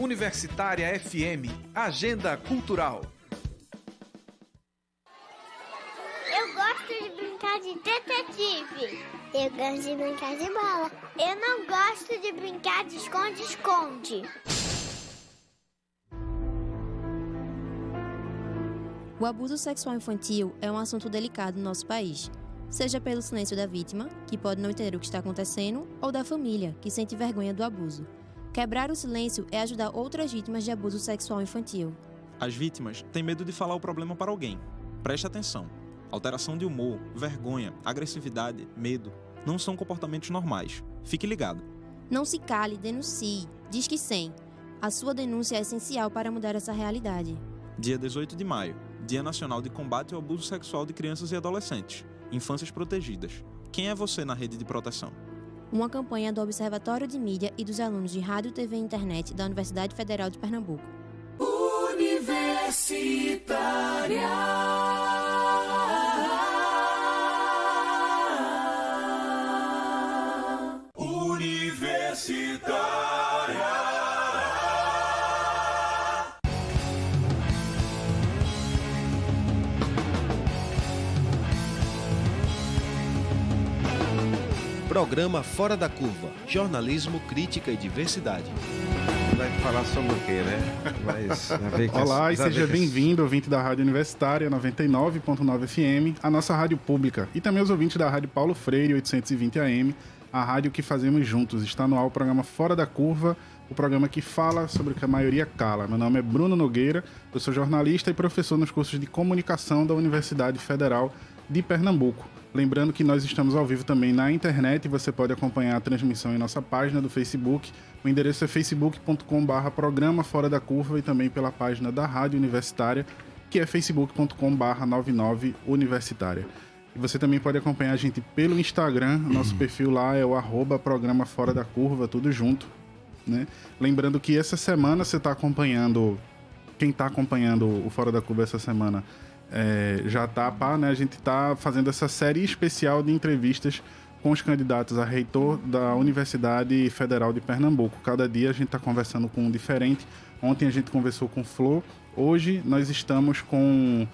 Universitária FM, Agenda Cultural. Eu gosto de brincar de detetive. Eu gosto de brincar de bola. Eu não gosto de brincar de esconde-esconde. O abuso sexual infantil é um assunto delicado no nosso país, seja pelo silêncio da vítima, que pode não entender o que está acontecendo, ou da família, que sente vergonha do abuso. Quebrar o silêncio é ajudar outras vítimas de abuso sexual infantil. As vítimas têm medo de falar o problema para alguém. Preste atenção. Alteração de humor, vergonha, agressividade, medo não são comportamentos normais. Fique ligado. Não se cale, denuncie. Disque 100. A sua denúncia é essencial para mudar essa realidade. Dia 18 de maio, Dia Nacional de Combate ao Abuso Sexual de Crianças e Adolescentes. Infâncias Protegidas. Quem é você na rede de proteção? Uma campanha do Observatório de Mídia e dos alunos de Rádio, TV e Internet da Universidade Federal de Pernambuco. Universitária. Programa Fora da Curva, jornalismo, crítica e diversidade. Vai falar sobre o quê, né? Olá e seja bem-vindo, ouvinte da Rádio Universitária 99.9 FM, a nossa rádio pública, e também os ouvintes da Rádio Paulo Freire 820 AM, a rádio que fazemos juntos. Está no ar o programa Fora da Curva, o programa que fala sobre o que a maioria cala. Meu nome é Bruno Nogueira, eu sou jornalista e professor nos cursos de comunicação da Universidade Federal de Pernambuco. Lembrando que nós estamos ao vivo também na internet e você pode acompanhar a transmissão em nossa página do Facebook. O endereço é facebook.com/programa Fora da Curva e também pela página da Rádio Universitária, que é facebook.com/99 Universitária. E você também pode acompanhar a gente pelo Instagram, nosso perfil lá é o @programa Fora da Curva, tudo junto, né? Lembrando que essa semana você está acompanhando, quem está acompanhando o Fora da Curva essa semana, já tá, né? A gente está fazendo essa série especial de entrevistas com os candidatos a reitor da Universidade Federal de Pernambuco. Cada dia a gente está conversando com um diferente. Ontem a gente conversou com o Flor. Hoje nós estamos com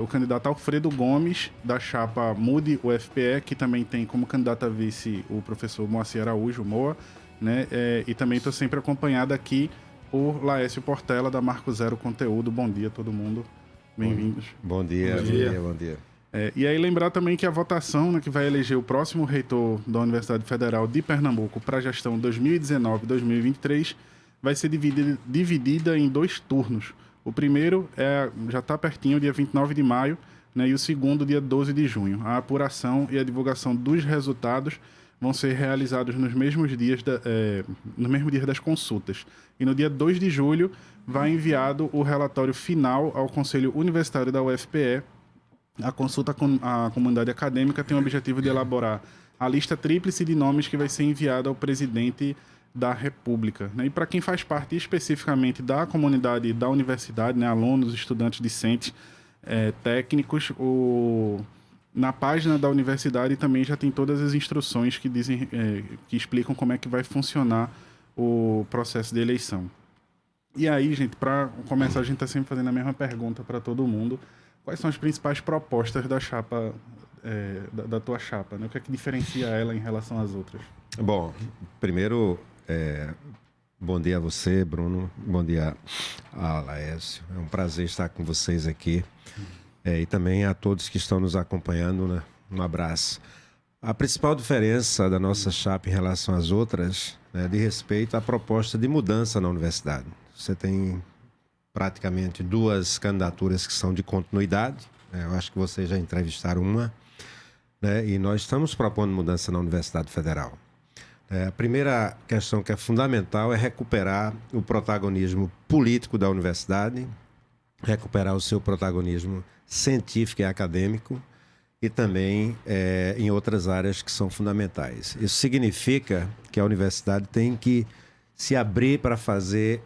o candidato Alfredo Gomes, da chapa Mude UFPE, que também tem como candidato a vice o professor Moacir Araújo, Moa, né? E também estou sempre acompanhado aqui por Laércio Portela, da Marco Zero Conteúdo. Bom dia a todo mundo. Bem-vindos. Bom dia. E aí lembrar também que a votação, né, que vai eleger o próximo reitor da Universidade Federal de Pernambuco para a gestão 2019-2023 vai ser dividida em 2 turnos. O primeiro já está pertinho, dia 29 de maio, né, e o segundo, dia 12 de junho. A apuração e a divulgação dos resultados vão ser realizados nos mesmos dias no mesmo dia das consultas. E no dia 2 de julho vai enviado o relatório final ao Conselho Universitário da UFPE. A consulta com a comunidade acadêmica tem o objetivo de elaborar a lista tríplice de nomes que vai ser enviada ao presidente da República, né? E para quem faz parte especificamente da comunidade da universidade, né, alunos, estudantes, discentes, técnicos, na página da universidade também já tem todas as instruções que dizem, que explicam como é que vai funcionar o processo de eleição. E aí, gente, para começar, a gente está sempre fazendo a mesma pergunta para todo mundo. Quais são as principais propostas da chapa, da tua chapa, né? O que é que diferencia ela em relação às outras? Bom, primeiro, bom dia a você, Bruno. Bom dia a Laércio. É um prazer estar com vocês aqui. E também a todos que estão nos acompanhando, né? Um abraço. A principal diferença da nossa chapa em relação às outras, né, diz respeito à proposta de mudança na universidade. Você tem praticamente 2 candidaturas que são de continuidade, né? Eu acho que vocês já entrevistaram uma, né? E nós estamos propondo mudança na Universidade Federal. A primeira questão que é fundamental é recuperar o protagonismo político da universidade, recuperar o seu protagonismo científico e acadêmico e também em outras áreas que são fundamentais. Isso significa que a universidade tem que se abrir para fazer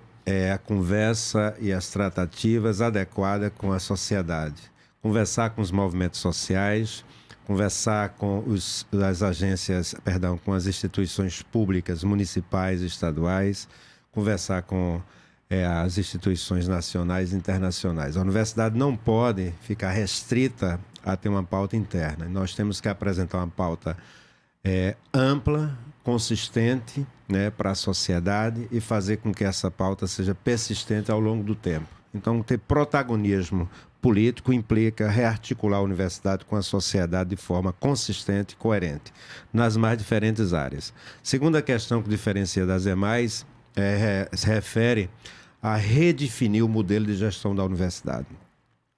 a conversa e as tratativas adequadas com a sociedade. Conversar com os movimentos sociais, conversar com as agências, com as instituições públicas, municipais e estaduais, conversar com as instituições nacionais e internacionais. A universidade não pode ficar restrita a ter uma pauta interna. Nós temos que apresentar uma pauta ampla, consistente, né, para a sociedade e fazer com que essa pauta seja persistente ao longo do tempo. Então, ter protagonismo político implica rearticular a universidade com a sociedade de forma consistente e coerente, nas mais diferentes áreas. Segunda questão que diferencia das demais se refere a redefinir o modelo de gestão da universidade.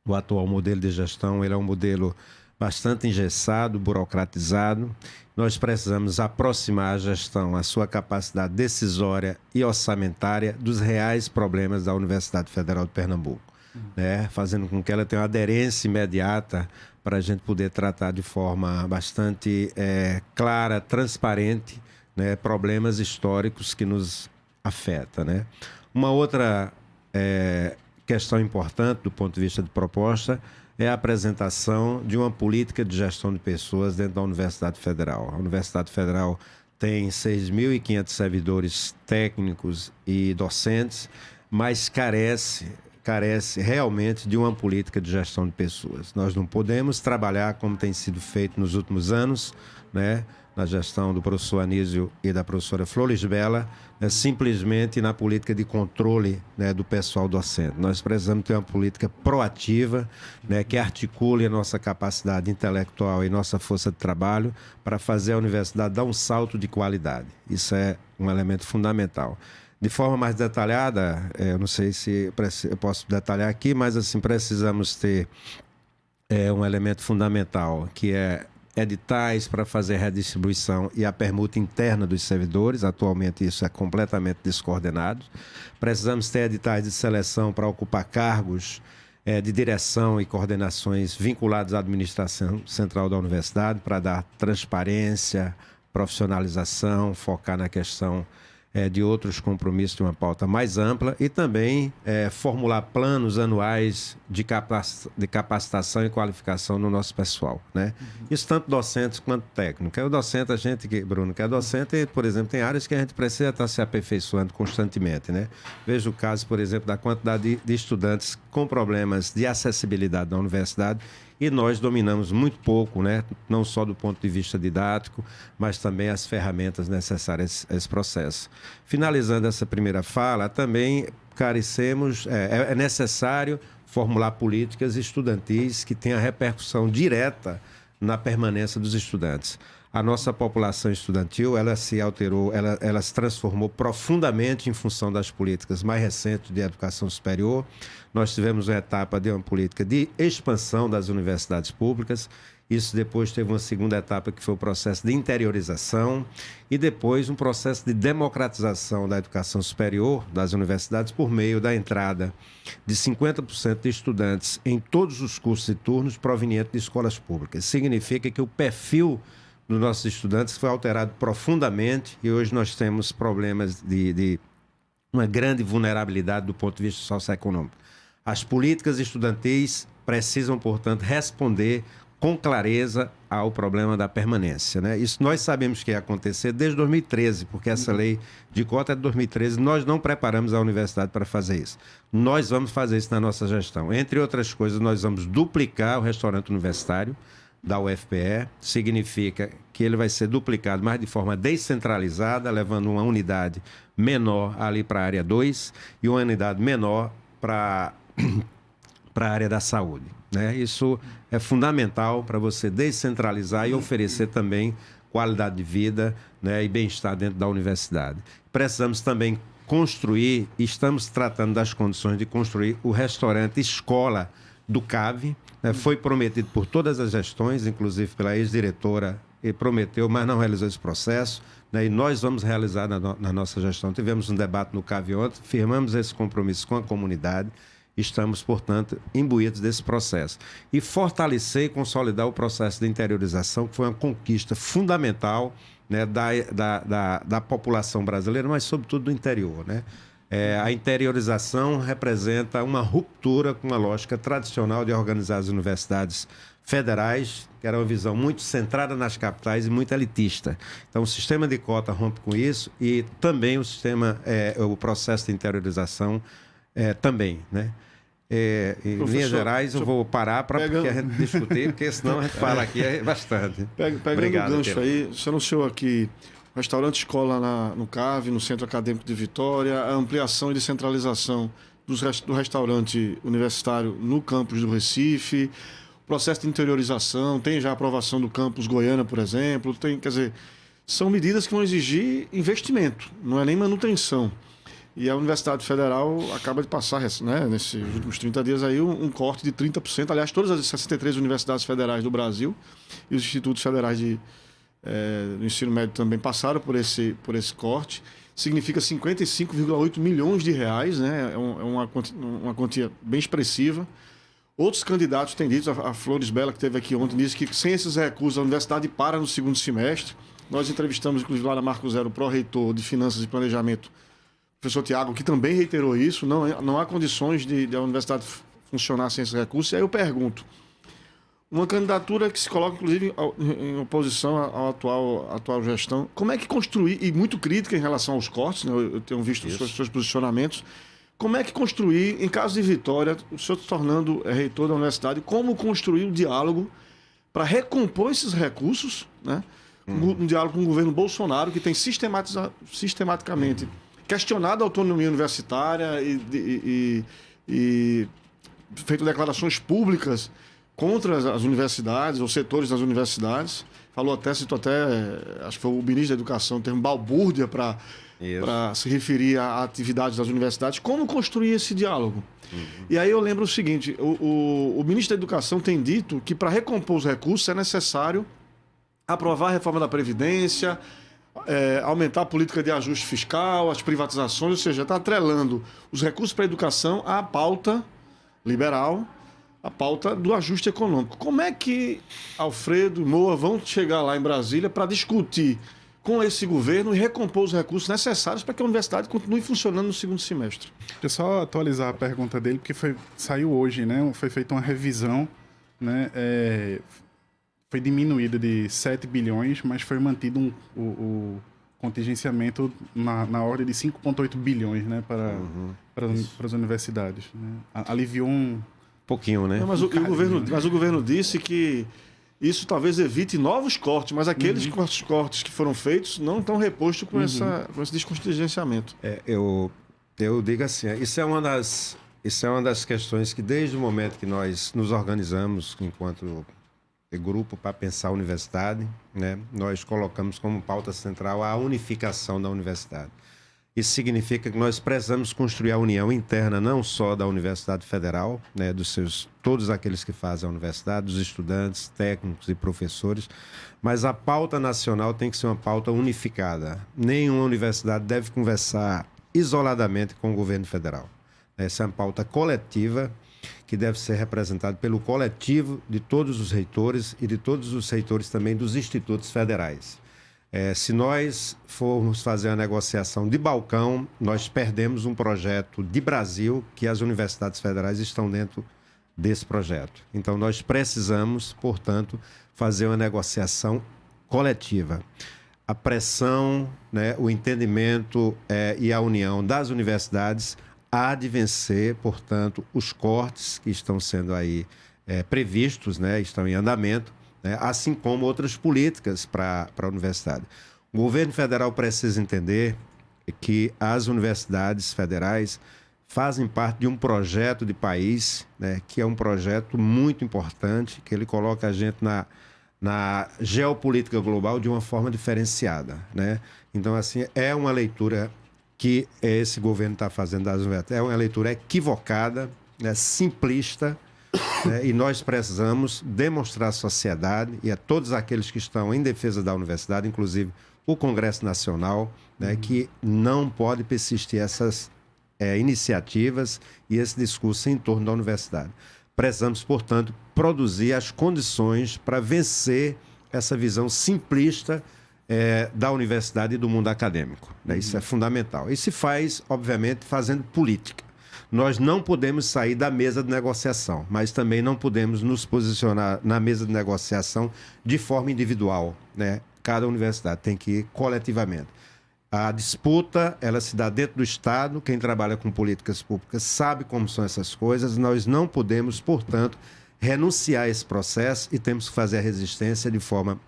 O atual modelo de gestão ele é um modelo bastante engessado, burocratizado. Nós precisamos aproximar a gestão, a sua capacidade decisória e orçamentária dos reais problemas da Universidade Federal de Pernambuco, né? Fazendo com que ela tenha uma aderência imediata para a gente poder tratar de forma bastante clara, transparente, né, problemas históricos que nos afetam, né? Uma outra questão importante do ponto de vista de proposta é a apresentação de uma política de gestão de pessoas dentro da Universidade Federal. A Universidade Federal tem 6.500 servidores técnicos e docentes, mas carece realmente de uma política de gestão de pessoas. Nós não podemos trabalhar como tem sido feito nos últimos anos, né, na gestão do professor Anísio e da professora Florisbela, simplesmente na política de controle, né, do pessoal docente. Nós precisamos ter uma política proativa, né, que articule a nossa capacidade intelectual e nossa força de trabalho para fazer a universidade dar um salto de qualidade. Isso é um elemento fundamental. De forma mais detalhada, eu não sei se eu posso detalhar aqui, mas assim, precisamos ter um elemento fundamental, que é editais para fazer redistribuição e a permuta interna dos servidores. Atualmente isso é completamente descoordenado. Precisamos ter editais de seleção para ocupar cargos de direção e coordenações vinculados à administração central da universidade, para dar transparência, profissionalização, focar na questão de outros compromissos de uma pauta mais ampla e também formular planos anuais de capacitação e qualificação no nosso pessoal, né? Isso tanto docentes quanto técnicos. O docente, Bruno, que é docente, por exemplo, tem áreas que a gente precisa estar se aperfeiçoando constantemente, né? Veja o caso, por exemplo, da quantidade de estudantes com problemas de acessibilidade na universidade, e nós dominamos muito pouco, né? Não só do ponto de vista didático, mas também as ferramentas necessárias a esse processo. Finalizando essa primeira fala, também carecemos, é necessário formular políticas estudantis que tenham repercussão direta na permanência dos estudantes. A nossa população estudantil, ela se alterou, ela se transformou profundamente em função das políticas mais recentes de educação superior. Nós tivemos uma etapa de uma política de expansão das universidades públicas. Isso depois teve uma segunda etapa, que foi o processo de interiorização, e depois um processo de democratização da educação superior das universidades por meio da entrada de 50% de estudantes em todos os cursos e turnos provenientes de escolas públicas. Significa que o perfil dos nossos estudantes foi alterado profundamente e hoje nós temos problemas de uma grande vulnerabilidade do ponto de vista socioeconômico. As políticas estudantis precisam, portanto, responder com clareza ao problema da permanência, né? Isso nós sabemos que ia acontecer desde 2013, porque essa lei de cota é de 2013, nós não preparamos a universidade para fazer isso. Nós vamos fazer isso na nossa gestão. Entre outras coisas, nós vamos duplicar o restaurante universitário da UFPE, significa que ele vai ser duplicado, mas de forma descentralizada, levando uma unidade menor ali para a área 2 e uma unidade menor para a área da saúde, né? Isso é fundamental para você descentralizar e oferecer também qualidade de vida, né, e bem-estar dentro da universidade. Precisamos também construir, estamos tratando das condições de construir o restaurante escola do CAV, né? Foi prometido por todas as gestões, inclusive pela ex-diretora, e prometeu, mas não realizou esse processo, né? E nós vamos realizar na nossa gestão. Tivemos um debate no CAV ontem, firmamos esse compromisso com a comunidade, estamos, portanto, imbuídos desse processo. E fortalecer e consolidar o processo de interiorização, que foi uma conquista fundamental, né, da população brasileira, mas sobretudo do interior, né? A interiorização representa uma ruptura com a lógica tradicional de organizar as universidades federais, que era uma visão muito centrada nas capitais e muito elitista. Então, o sistema de cota rompe com isso e também o processo de interiorização também, né? Em linhas gerais, eu vou parar para porque a gente discutir, porque senão a gente fala aqui bastante. Pegando o gancho aí, você anunciou aqui restaurante escola no CAV, no Centro Acadêmico de Vitória, a ampliação e descentralização do restaurante universitário no campus do Recife, processo de interiorização, tem já a aprovação do campus Goiânia, por exemplo, quer dizer, são medidas que vão exigir investimento, não é nem manutenção. E a Universidade Federal acaba de passar, né, nesses últimos 30 dias, aí, um corte de 30%. Aliás, todas as 63 universidades federais do Brasil e os institutos federais do ensino médio também passaram por esse corte. Significa 55,8 milhões de reais, né? É uma quantia bem expressiva. Outros candidatos têm dito, a Flores Bela, que esteve aqui ontem, disse que sem esses recursos a universidade para no segundo semestre. Nós entrevistamos, inclusive, lá na Marco Zero, o pró-reitor de Finanças e Planejamento, professor Tiago, que também reiterou isso, não há condições de a universidade funcionar sem esses recursos. E aí eu pergunto, uma candidatura que se coloca, inclusive, em oposição à atual gestão, como é que construir, e muito crítica em relação aos cortes, né? Eu tenho visto os seus posicionamentos, como é que construir, em caso de vitória, o senhor se tornando reitor da universidade, como construir um diálogo para recompor esses recursos, né? Um diálogo com o governo Bolsonaro, que tem sistematicamente questionado a autonomia universitária e feito declarações públicas contra as universidades, ou setores das universidades. Citou até, acho que foi o ministro da Educação, o termo balbúrdia para se referir à atividade das universidades. Como construir esse diálogo? E aí eu lembro o seguinte, o ministro da Educação tem dito que para recompor os recursos é necessário aprovar a reforma da Previdência, aumentar a política de ajuste fiscal, as privatizações, ou seja, está atrelando os recursos para a educação à pauta liberal, a pauta do ajuste econômico. Como é que Alfredo e Moa vão chegar lá em Brasília para discutir com esse governo e recompor os recursos necessários para que a universidade continue funcionando no segundo semestre? Deixa eu só atualizar a pergunta dele, porque saiu hoje, né? Foi feita uma revisão, né? Foi diminuída de 7 bilhões, mas foi mantido o contingenciamento na ordem de 5,8 bilhões, né, para as universidades. Né? Aliviou um pouquinho, né? Não, mas o governo disse que isso talvez evite novos cortes, mas aqueles cortes que foram feitos não estão repostos com esse descontingenciamento. Eu digo assim, isso é uma das questões que desde o momento que nós nos organizamos enquanto grupo para pensar a universidade, né, nós colocamos como pauta central a unificação da universidade. Isso significa que nós precisamos construir a união interna não só da Universidade Federal, né, todos aqueles que fazem a universidade, dos estudantes, técnicos e professores, mas a pauta nacional tem que ser uma pauta unificada. Nenhuma universidade deve conversar isoladamente com o governo federal. Essa é uma pauta coletiva que deve ser representado pelo coletivo de todos os reitores e de todos os reitores também dos institutos federais. Se nós formos fazer a negociação de balcão, nós perdemos um projeto de Brasil que as universidades federais estão dentro desse projeto. Então, nós precisamos, portanto, fazer uma negociação coletiva. A pressão, né, o entendimento e a união das universidades há de vencer, portanto, os cortes que estão sendo aí previstos, né, estão em andamento, né, assim como outras políticas para a universidade. O governo federal precisa entender que as universidades federais fazem parte de um projeto de país, né, que é um projeto muito importante, que ele coloca a gente na geopolítica global de uma forma diferenciada, né? Então, assim, é uma leitura que esse governo está fazendo das universidades. É uma leitura equivocada, né, simplista, né, e nós precisamos demonstrar à sociedade e a todos aqueles que estão em defesa da universidade, inclusive o Congresso Nacional, né, que não pode persistir essas iniciativas e esse discurso em torno da universidade. Precisamos, portanto, produzir as condições para vencer essa visão simplista da universidade e do mundo acadêmico, né? Isso é fundamental. E se faz, obviamente, fazendo política. nós não podemos sair da mesa de negociação, mas também não podemos nos posicionar na mesa de negociação de forma individual, né? Cada universidade tem que ir coletivamente. A disputa, ela se dá dentro do Estado, quem trabalha com políticas públicas sabe como são essas coisas, nós não podemos, portanto, renunciar a esse processo e temos que fazer a resistência de forma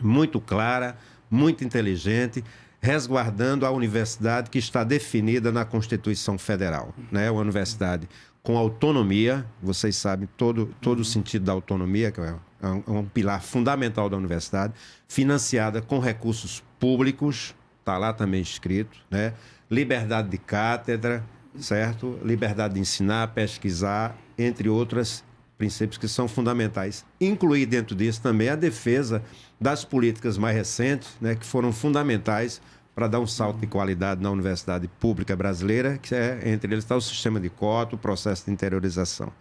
muito clara, muito inteligente, resguardando a universidade que está definida na Constituição Federal, né? Uma universidade com autonomia, vocês sabem todo o sentido da autonomia, que é um pilar fundamental da universidade, financiada com recursos públicos, está lá também escrito, né? Liberdade de cátedra, certo? Liberdade de ensinar, pesquisar, entre outros princípios que são fundamentais. Incluir dentro disso também a defesa das políticas mais recentes, né, que foram fundamentais para dar um salto de qualidade na universidade pública brasileira, que entre eles está o sistema de cota, o processo de interiorização.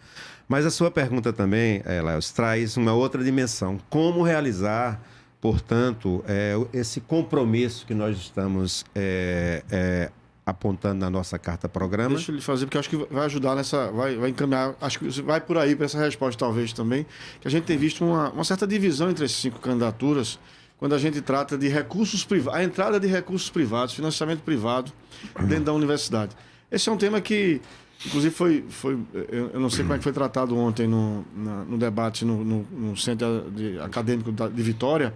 Mas a sua pergunta também, Laels, traz uma outra dimensão. Como realizar, portanto, esse compromisso que nós estamos apontando na nossa carta-programa? Deixa eu lhe fazer, porque eu acho que vai ajudar nessa... Vai encaminhar... Acho que você vai por aí para essa resposta, talvez, também. Que a gente tem visto uma certa divisão entre as 5 candidaturas quando a gente trata de recursos privados, a entrada de recursos privados, financiamento privado dentro da universidade. Esse é um tema que, inclusive, eu não sei como é que foi tratado ontem no debate no Centro Acadêmico de Vitória,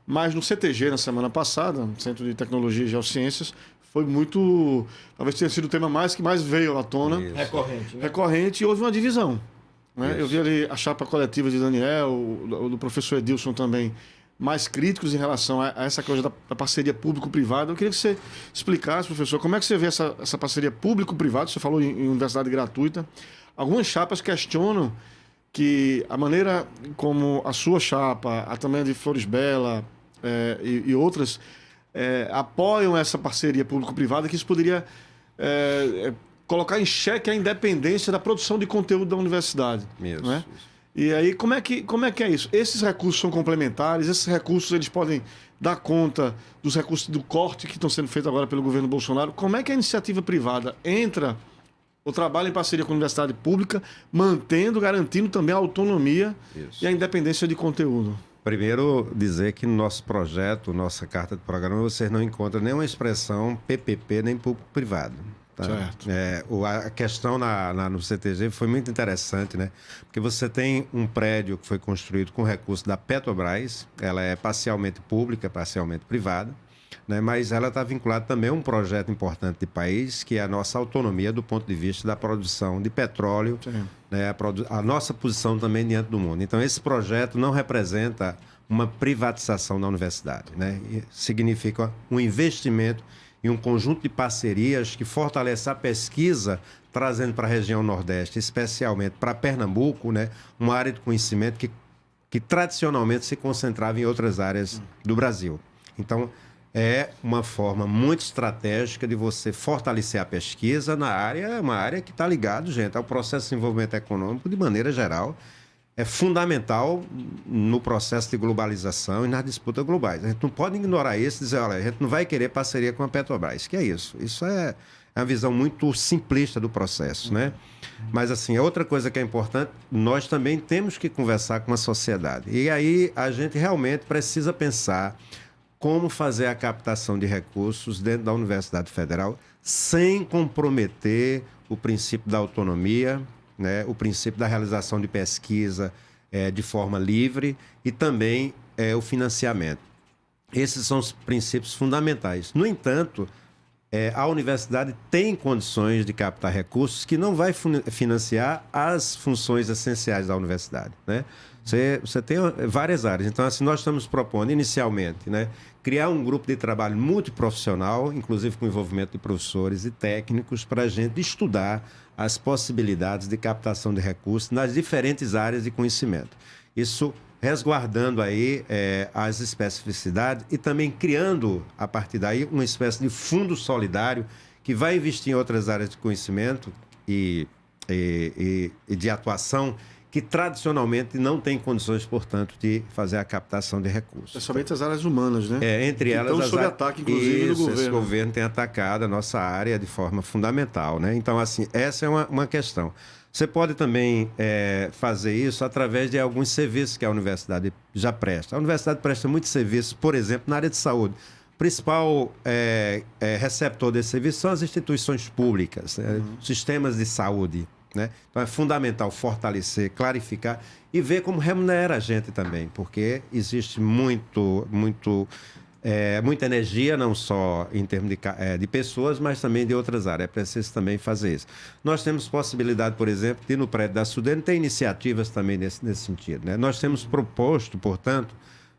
mas no CTG, na semana passada, no Centro de Tecnologia e Geociências, foi muito... Talvez tenha sido o tema que mais veio à tona. Isso. Recorrente, né? Recorrente, e houve uma divisão. Né? Eu vi ali a chapa coletiva de Daniel, o do professor Edilson também, mais críticos em relação a essa coisa da parceria público-privada. Eu queria que você explicasse, professor, como é que você vê essa parceria público-privada? Você falou em universidade gratuita. Algumas chapas questionam que a maneira como a sua chapa, a também a de Flores Bela e outras, apoiam essa parceria público-privada, que isso poderia colocar em xeque a independência da produção de conteúdo da universidade. Isso, né? isso. E aí, como é que é isso? Esses recursos são complementares, esses recursos eles podem dar conta dos recursos do corte que estão sendo feitos agora pelo governo Bolsonaro. Como é que a iniciativa privada entra ou trabalha em parceria com a universidade pública, garantindo também a autonomia e a independência de conteúdo? Primeiro, dizer que no nosso projeto, nossa carta de programa, vocês não encontram nenhuma expressão PPP nem público-privado. Tá? Certo. A questão no CTG foi muito interessante, né? Porque você tem um prédio que foi construído com recurso da Petrobras, ela é parcialmente pública, parcialmente privada, né? Mas ela está vinculada também a um projeto importante de país, que é a nossa autonomia do ponto de vista da produção de petróleo, né? A nossa posição também diante do mundo. Então, esse projeto não representa uma privatização da universidade, né? Significa um investimento e um conjunto de parcerias que fortalece a pesquisa, trazendo para a região Nordeste, especialmente para Pernambuco, né, uma área de conhecimento que tradicionalmente se concentrava em outras áreas do Brasil. Então, é uma forma muito estratégica de você fortalecer a pesquisa na área, uma área que está ligada, gente, ao processo de desenvolvimento econômico de maneira geral. É fundamental no processo de globalização e nas disputas globais. A gente não pode ignorar isso e dizer, olha, a gente não vai querer parceria com a Petrobras. Que é isso? Isso é uma visão muito simplista do processo, né? Mas, assim, outra coisa que é importante, nós também temos que conversar com a sociedade. E aí a gente realmente precisa pensar como fazer a captação de recursos dentro da Universidade Federal sem comprometer o princípio da autonomia, né, o princípio da realização de pesquisa de forma livre e também o financiamento. Esses são os princípios fundamentais. No entanto, a universidade tem condições de captar recursos que não vai financiar as funções essenciais da universidade, né? Você tem várias áreas. Então, assim, nós estamos propondo inicialmente, né, criar um grupo de trabalho multiprofissional, inclusive com envolvimento de professores e técnicos, para a gente estudar as possibilidades de captação de recursos nas diferentes áreas de conhecimento. Isso resguardando aí as especificidades e também criando, a partir daí, uma espécie de fundo solidário que vai investir em outras áreas de conhecimento e de atuação que tradicionalmente não têm condições, portanto, de fazer a captação de recursos. Somente as áreas humanas, né? Entre elas... Estão sob ataque, inclusive, do governo. Esse governo tem atacado a nossa área de forma fundamental, né? Então, assim, essa é uma questão. Você pode também fazer isso através de alguns serviços que a universidade já presta. A universidade presta muitos serviços, por exemplo, na área de saúde. O principal receptor desse serviço são as instituições públicas, né? Sistemas de saúde, né? Então é fundamental fortalecer, clarificar e ver como remunera a gente também, porque existe muita energia, não só em termos de pessoas, mas também de outras áreas. É preciso também fazer isso. Nós temos possibilidade, por exemplo, de no prédio da Sudene ter iniciativas também nesse sentido, né? Nós temos proposto, portanto,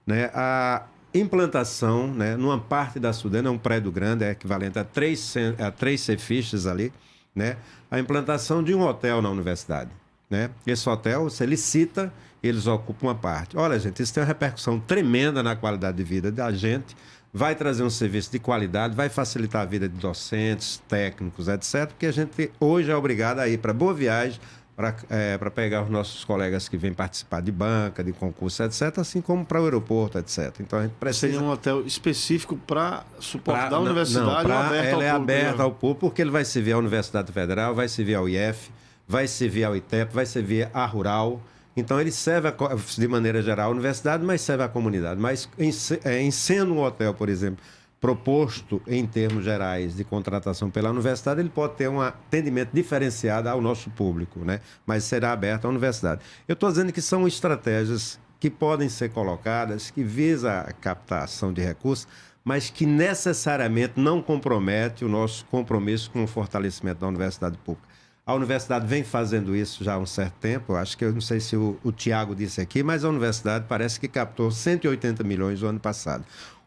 né, a implantação, né, numa parte da Sudene, é um prédio grande, é equivalente a 3 Cefistes ali, né, a implantação de um hotel na universidade, né? Esse hotel, você licita, eles ocupam uma parte. Olha, gente, isso tem uma repercussão tremenda na qualidade de vida da gente, vai trazer um serviço de qualidade, vai facilitar a vida de docentes, técnicos, etc., porque a gente hoje é obrigado a ir para Boa Viagem, para pegar os nossos colegas que vêm participar de banca, de concurso, etc., assim como para o aeroporto, etc. Então a gente precisa... Seria um hotel específico para suportar a universidade ou aberto ao público? Ela é aberta ao público, porque ele vai servir à Universidade Federal, vai servir ao IF, vai servir ao ITEP, vai servir à Rural. Então ele serve, de maneira geral, à universidade, mas serve à comunidade. Mas em sendo um hotel, por exemplo, proposto em termos gerais de contratação pela universidade, ele pode ter um atendimento diferenciado ao nosso público, né? Mas será aberto à universidade. Eu estou dizendo que são estratégias que podem ser colocadas, que visam a captação de recursos, mas que necessariamente não compromete o nosso compromisso com o fortalecimento da universidade pública. A universidade vem fazendo isso já há um certo tempo, eu não sei se o Tiago disse aqui, mas a universidade parece que captou 180 milhões no ano passado.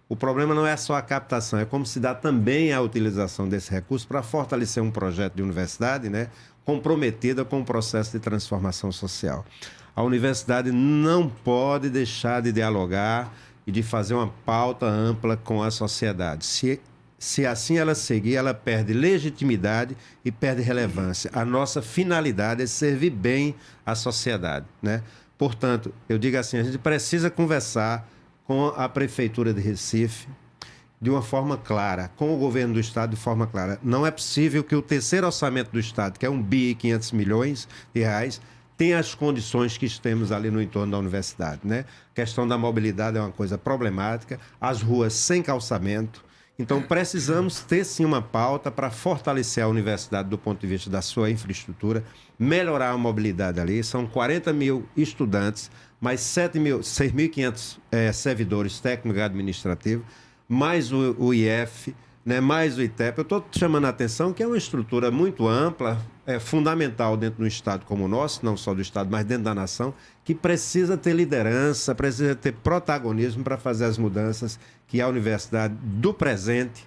O problema não é só a captação, é como se dá também a utilização desse recurso para fortalecer um projeto de universidade, né, comprometida com o processo de transformação social. A universidade não pode deixar de dialogar e de fazer uma pauta ampla com a sociedade. Se assim ela seguir, ela perde legitimidade e perde relevância. A nossa finalidade é servir bem à sociedade, né? Portanto, eu digo assim, a gente precisa conversar com a Prefeitura de Recife de uma forma clara, com o governo do Estado de forma clara. Não é possível que o terceiro orçamento do Estado, que é 1.500 bilhões de reais, tenha as condições que temos ali no entorno da universidade, né? A questão da mobilidade é uma coisa problemática, as ruas sem calçamento. Então, precisamos ter, sim, uma pauta para fortalecer a universidade do ponto de vista da sua infraestrutura, melhorar a mobilidade ali. São 40 mil estudantes, mais 6.500 servidores técnicos e administrativos, mais o IF, né, mais o ITEP. Eu estou chamando a atenção que é uma estrutura muito ampla, fundamental dentro de um Estado como o nosso, não só do Estado, mas dentro da nação, que precisa ter liderança, precisa ter protagonismo para fazer as mudanças que a universidade do presente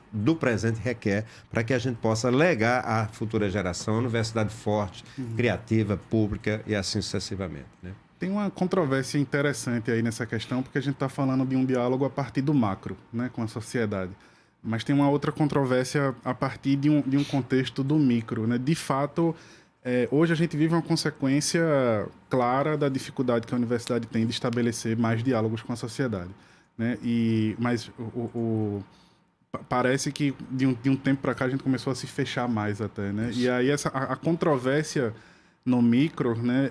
requer, para que a gente possa legar à futura geração uma universidade forte, criativa, pública e assim sucessivamente, né? Tem uma controvérsia interessante aí nessa questão, porque a gente está falando de um diálogo a partir do macro, né, com a sociedade. Mas tem uma outra controvérsia a partir de um contexto do micro, né? De fato, hoje a gente vive uma consequência clara da dificuldade que a universidade tem de estabelecer mais diálogos com a sociedade, né? Mas parece que de um tempo para cá a gente começou a se fechar mais até, né? E aí a controvérsia no micro, né,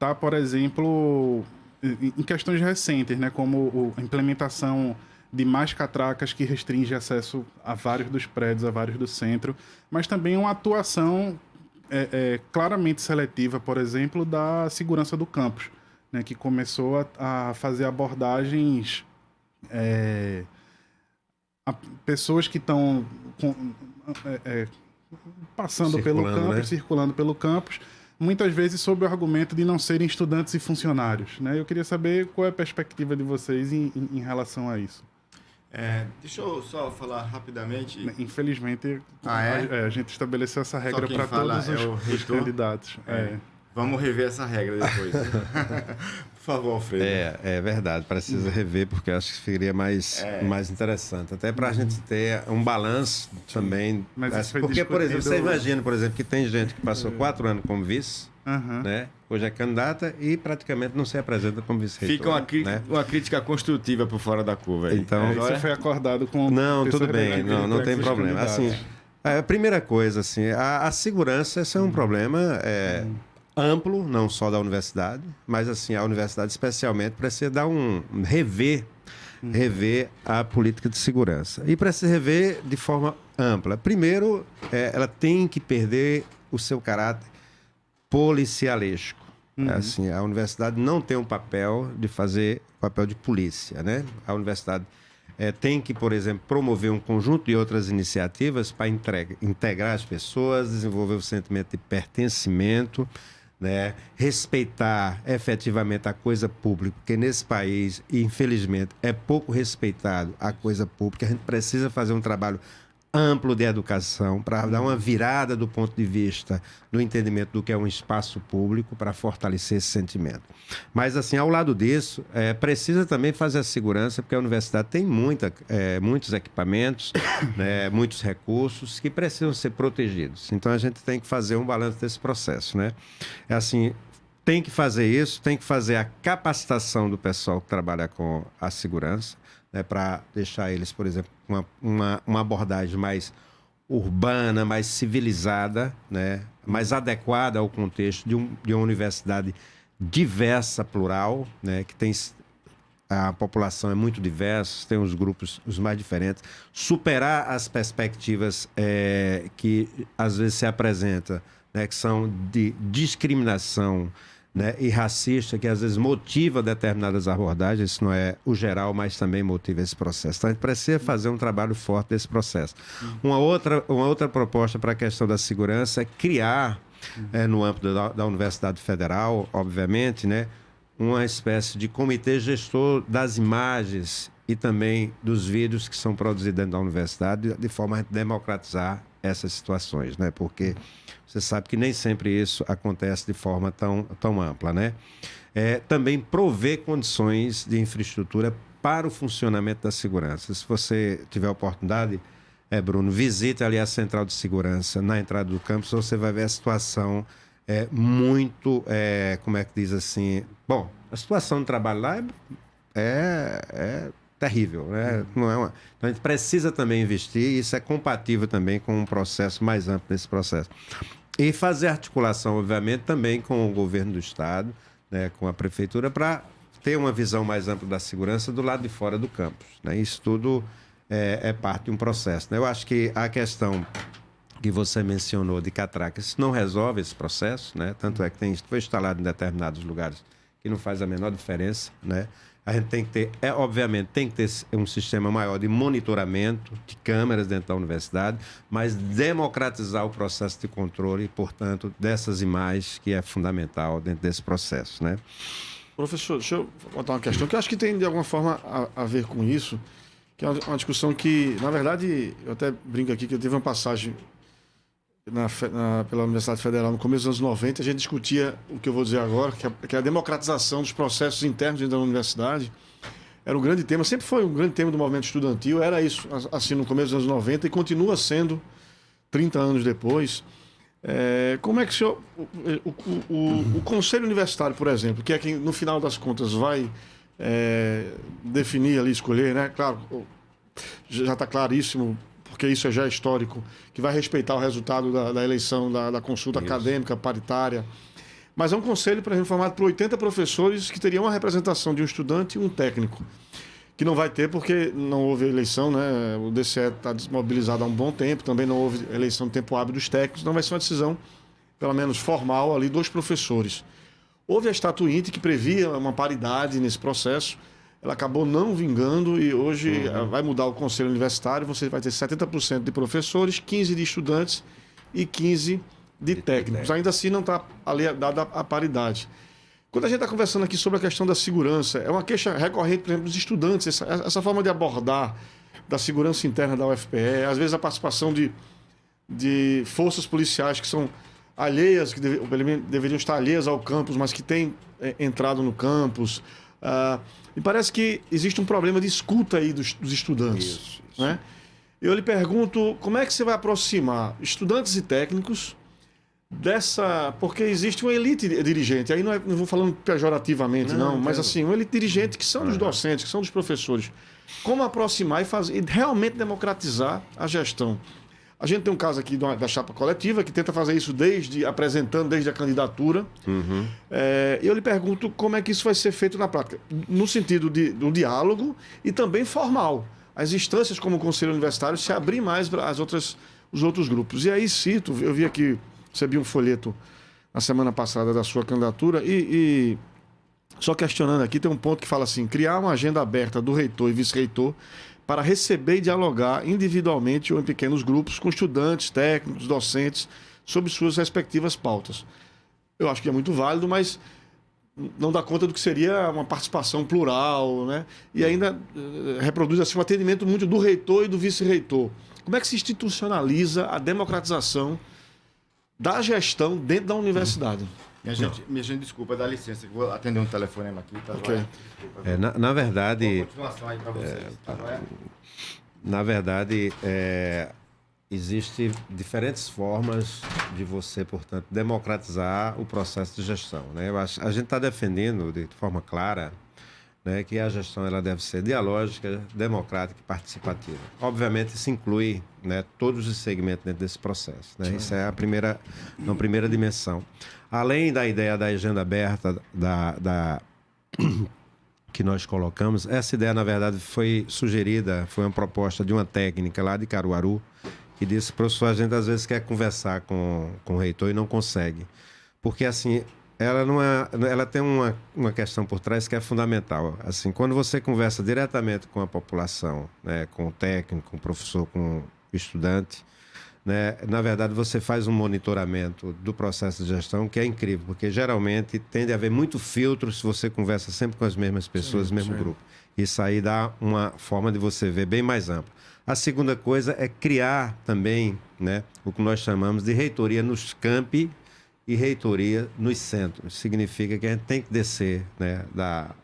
tá, por exemplo, em questões recentes, né, como a implementação de mais catracas que restringe acesso a vários dos prédios, a vários do centro, mas também uma atuação claramente seletiva, por exemplo, da segurança do campus, né, que começou a fazer abordagens a pessoas que estão passando pelo campus, né? Circulando pelo campus, muitas vezes sob o argumento de não serem estudantes e funcionários, né? Eu queria saber qual é a perspectiva de vocês em relação a isso. Deixa eu só falar rapidamente. Infelizmente, a gente estabeleceu essa regra para todos os candidatos. Vamos rever essa regra depois. Por favor, Alfredo. É verdade, precisa rever, porque acho que seria mais interessante. Até para a gente ter um balanço também. Mas porque, por exemplo, você imagina, por exemplo, que tem gente que passou 4 anos como vice, né? Hoje é candidata e praticamente não se apresenta como vice-reitor. Fica uma crítica construtiva por fora da curva. Aí. Então, isso foi acordado com... Não, tudo bem, não tem problema. Assim, a primeira coisa, assim, a segurança, esse é um problema amplo, não só da universidade, mas assim, a universidade especialmente precisa dar rever a política de segurança. E precisa rever de forma ampla. Primeiro, ela tem que perder o seu caráter policialesco. Assim, a universidade não tem um papel de fazer papel de polícia, né? A universidade tem que, por exemplo, promover um conjunto de outras iniciativas para integrar as pessoas, desenvolver o sentimento de pertencimento, né? Respeitar efetivamente a coisa pública, porque nesse país, infelizmente, é pouco respeitado a coisa pública. A gente precisa fazer um trabalho amplo de educação para dar uma virada do ponto de vista do entendimento do que é um espaço público para fortalecer esse sentimento. Mas, assim, ao lado disso, precisa também fazer a segurança, porque a universidade tem muitos equipamentos, né, muitos recursos que precisam ser protegidos. Então, a gente tem que fazer um balanço desse processo, né? Assim, tem que fazer isso, tem que fazer a capacitação do pessoal que trabalha com a segurança, né, para deixar eles, por exemplo, uma abordagem mais urbana, mais civilizada, né, mais adequada ao contexto de uma universidade diversa, plural, né, que tem a população é muito diversa, tem os grupos os mais diferentes, superar as perspectivas que às vezes se apresenta, né, que são de discriminação, né, e racista, que às vezes motiva determinadas abordagens. Isso não é o geral, mas também motiva esse processo. Então, a gente precisa fazer um trabalho forte desse processo. Uma outra proposta para a questão da segurança é criar, no âmbito da Universidade Federal, obviamente, né, uma espécie de comitê gestor das imagens e também dos vídeos que são produzidos dentro da universidade, de forma a democratizar essas situações, né? Porque você sabe que nem sempre isso acontece de forma tão ampla, né? Também prover condições de infraestrutura para o funcionamento da segurança. Se você tiver oportunidade, Bruno, visite ali a Central de Segurança na entrada do campus, você vai ver a situação muito, como é que diz assim... Bom, a situação do trabalho lá é terrível, né? Não é Então, a gente precisa também investir, e isso é compatível também com um processo mais amplo desse processo. E fazer articulação, obviamente, também com o governo do Estado, né, com a prefeitura, para ter uma visão mais ampla da segurança do lado de fora do campus, né? Isso tudo é parte de um processo, né? Eu acho que a questão que você mencionou de catracas não resolve esse processo, né? Tanto é que foi instalado em determinados lugares que não faz a menor diferença, né? A gente tem que ter, obviamente, tem que ter um sistema maior de monitoramento, de câmeras dentro da universidade, mas democratizar o processo de controle, portanto, dessas imagens, que é fundamental dentro desse processo, né? Professor, deixa eu botar uma questão que eu acho que tem, de alguma forma, a ver com isso, que é uma discussão que, na verdade, eu até brinco aqui que eu tive uma passagem pela Universidade Federal no começo dos anos 90, a gente discutia o que eu vou dizer agora, que é a democratização dos processos internos dentro da universidade. Era um grande tema, sempre foi um grande tema do movimento estudantil, era isso, assim, no começo dos anos 90, e continua sendo 30 anos depois. Como é que o senhor... O Conselho Universitário, por exemplo, que é quem, no final das contas, vai definir ali, escolher, né? Claro, já está claríssimo, porque isso já é histórico, que vai respeitar o resultado da eleição, da consulta acadêmica, paritária. Mas é um conselho, por exemplo, formado por 80 professores que teriam uma representação de um estudante e um técnico, que não vai ter porque não houve eleição, né? O DCE está desmobilizado há um bom tempo, também não houve eleição de tempo hábil dos técnicos, então vai ser uma decisão, pelo menos formal, ali dos professores. Houve a Estatuinte que previa uma paridade nesse processo, ela acabou não vingando e hoje vai mudar o conselho universitário, você vai ter 70% de professores, 15% de estudantes e 15% de técnicos. Ainda assim não está ali dada a paridade. Quando a gente está conversando aqui sobre a questão da segurança, é uma queixa recorrente, por exemplo, dos estudantes, essa forma de abordar da segurança interna da UFPE, às vezes a participação de forças policiais que são alheias, que deveriam estar alheias ao campus, mas que têm entrado no campus. E parece que existe um problema de escuta aí dos estudantes. Isso. Né? Eu lhe pergunto, como é que você vai aproximar estudantes e técnicos dessa... Porque existe uma elite dirigente, aí não vou falando pejorativamente, não, mas assim, uma elite dirigente que são dos docentes, que são dos professores. Como aproximar e realmente democratizar a gestão? A gente tem um caso aqui da chapa coletiva que tenta fazer isso apresentando desde a candidatura. Eu lhe pergunto como é que isso vai ser feito na prática, no sentido do diálogo e também formal. As instâncias como o Conselho Universitário se abrir mais para os outros grupos. E aí cito, eu vi aqui, recebi um folheto na semana passada da sua candidatura e só questionando aqui, tem um ponto que fala assim, criar uma agenda aberta do reitor e vice-reitor para receber e dialogar individualmente ou em pequenos grupos com estudantes, técnicos, docentes, sobre suas respectivas pautas. Eu acho que é muito válido, mas não dá conta do que seria uma participação plural, né? E ainda reproduz assim, um atendimento muito do reitor e do vice-reitor. Como é que se institucionaliza a democratização da gestão dentro da universidade? Minha gente, desculpa, dá licença, vou atender um telefonema aqui. Tá? Okay. Na verdade... continuação aí para vocês. Na verdade, existem diferentes formas de você, portanto, democratizar o processo de gestão. Né? A gente está defendendo de forma clara, né, que a gestão ela deve ser dialógica, democrática e participativa. Obviamente, isso inclui, né, todos os segmentos dentro desse processo. Né? Isso é uma primeira dimensão. Além da ideia da agenda aberta que nós colocamos, essa ideia, na verdade, foi uma proposta de uma técnica lá de Caruaru, que disse, professor, a gente às vezes quer conversar com o reitor e não consegue. Porque, assim, ela tem uma questão por trás que é fundamental. Assim, quando você conversa diretamente com a população, né, com o técnico, com o professor, com o estudante, né, na verdade, você faz um monitoramento do processo de gestão que é incrível, porque geralmente tende a haver muito filtro se você conversa sempre com as mesmas pessoas, mesmo grupo. Isso aí dá uma forma de você ver bem mais ampla. A segunda coisa é criar também, né, o que nós chamamos de reitoria nos campi e reitoria nos centros. Significa que a gente tem que descer, né, da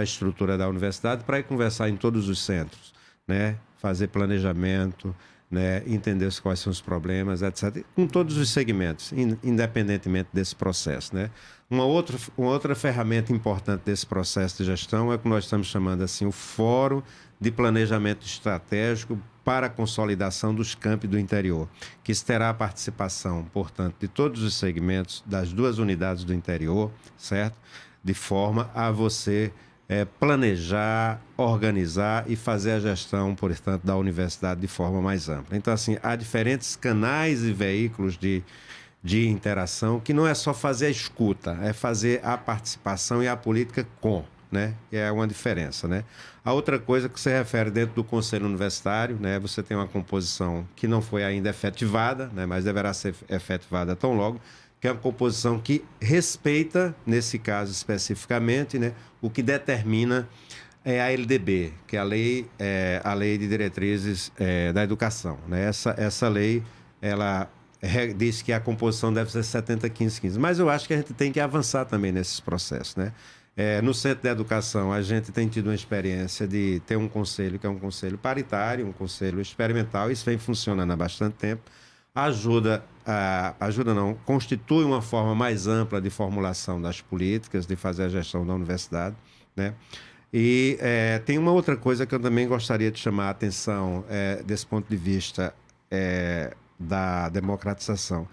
estrutura da universidade para ir conversar em todos os centros, né, fazer planejamento, né, entender quais são os problemas, etc., com todos os segmentos, independentemente desse processo. Né? Uma outra ferramenta importante desse processo de gestão é o que nós estamos chamando assim, o Fórum de Planejamento Estratégico para a Consolidação dos Campi do Interior, que terá a participação, portanto, de todos os segmentos das 2 unidades do interior, certo? De forma a você planejar, organizar e fazer a gestão, portanto, da universidade de forma mais ampla. Então, assim, há diferentes canais e veículos de interação que não é só fazer a escuta, é fazer a participação e a política com, né? É uma diferença, né? A outra coisa que se refere dentro do Conselho Universitário, né? Você tem uma composição que não foi ainda efetivada, né? Mas deverá ser efetivada tão logo, que é uma composição que respeita, nesse caso especificamente, né, o que determina a LDB, que é a Lei de Diretrizes da Educação. Né? Essa lei, ela diz que a composição deve ser 70-15-15, mas eu acho que a gente tem que avançar também nesses processos. Né? No Centro de Educação, a gente tem tido uma experiência de ter um conselho, que é um conselho paritário, um conselho experimental, isso vem funcionando há bastante tempo. Constitui uma forma mais ampla de formulação das políticas, de fazer a gestão da universidade, né? E tem uma outra coisa que eu também gostaria de chamar a atenção desse ponto de vista da democratização.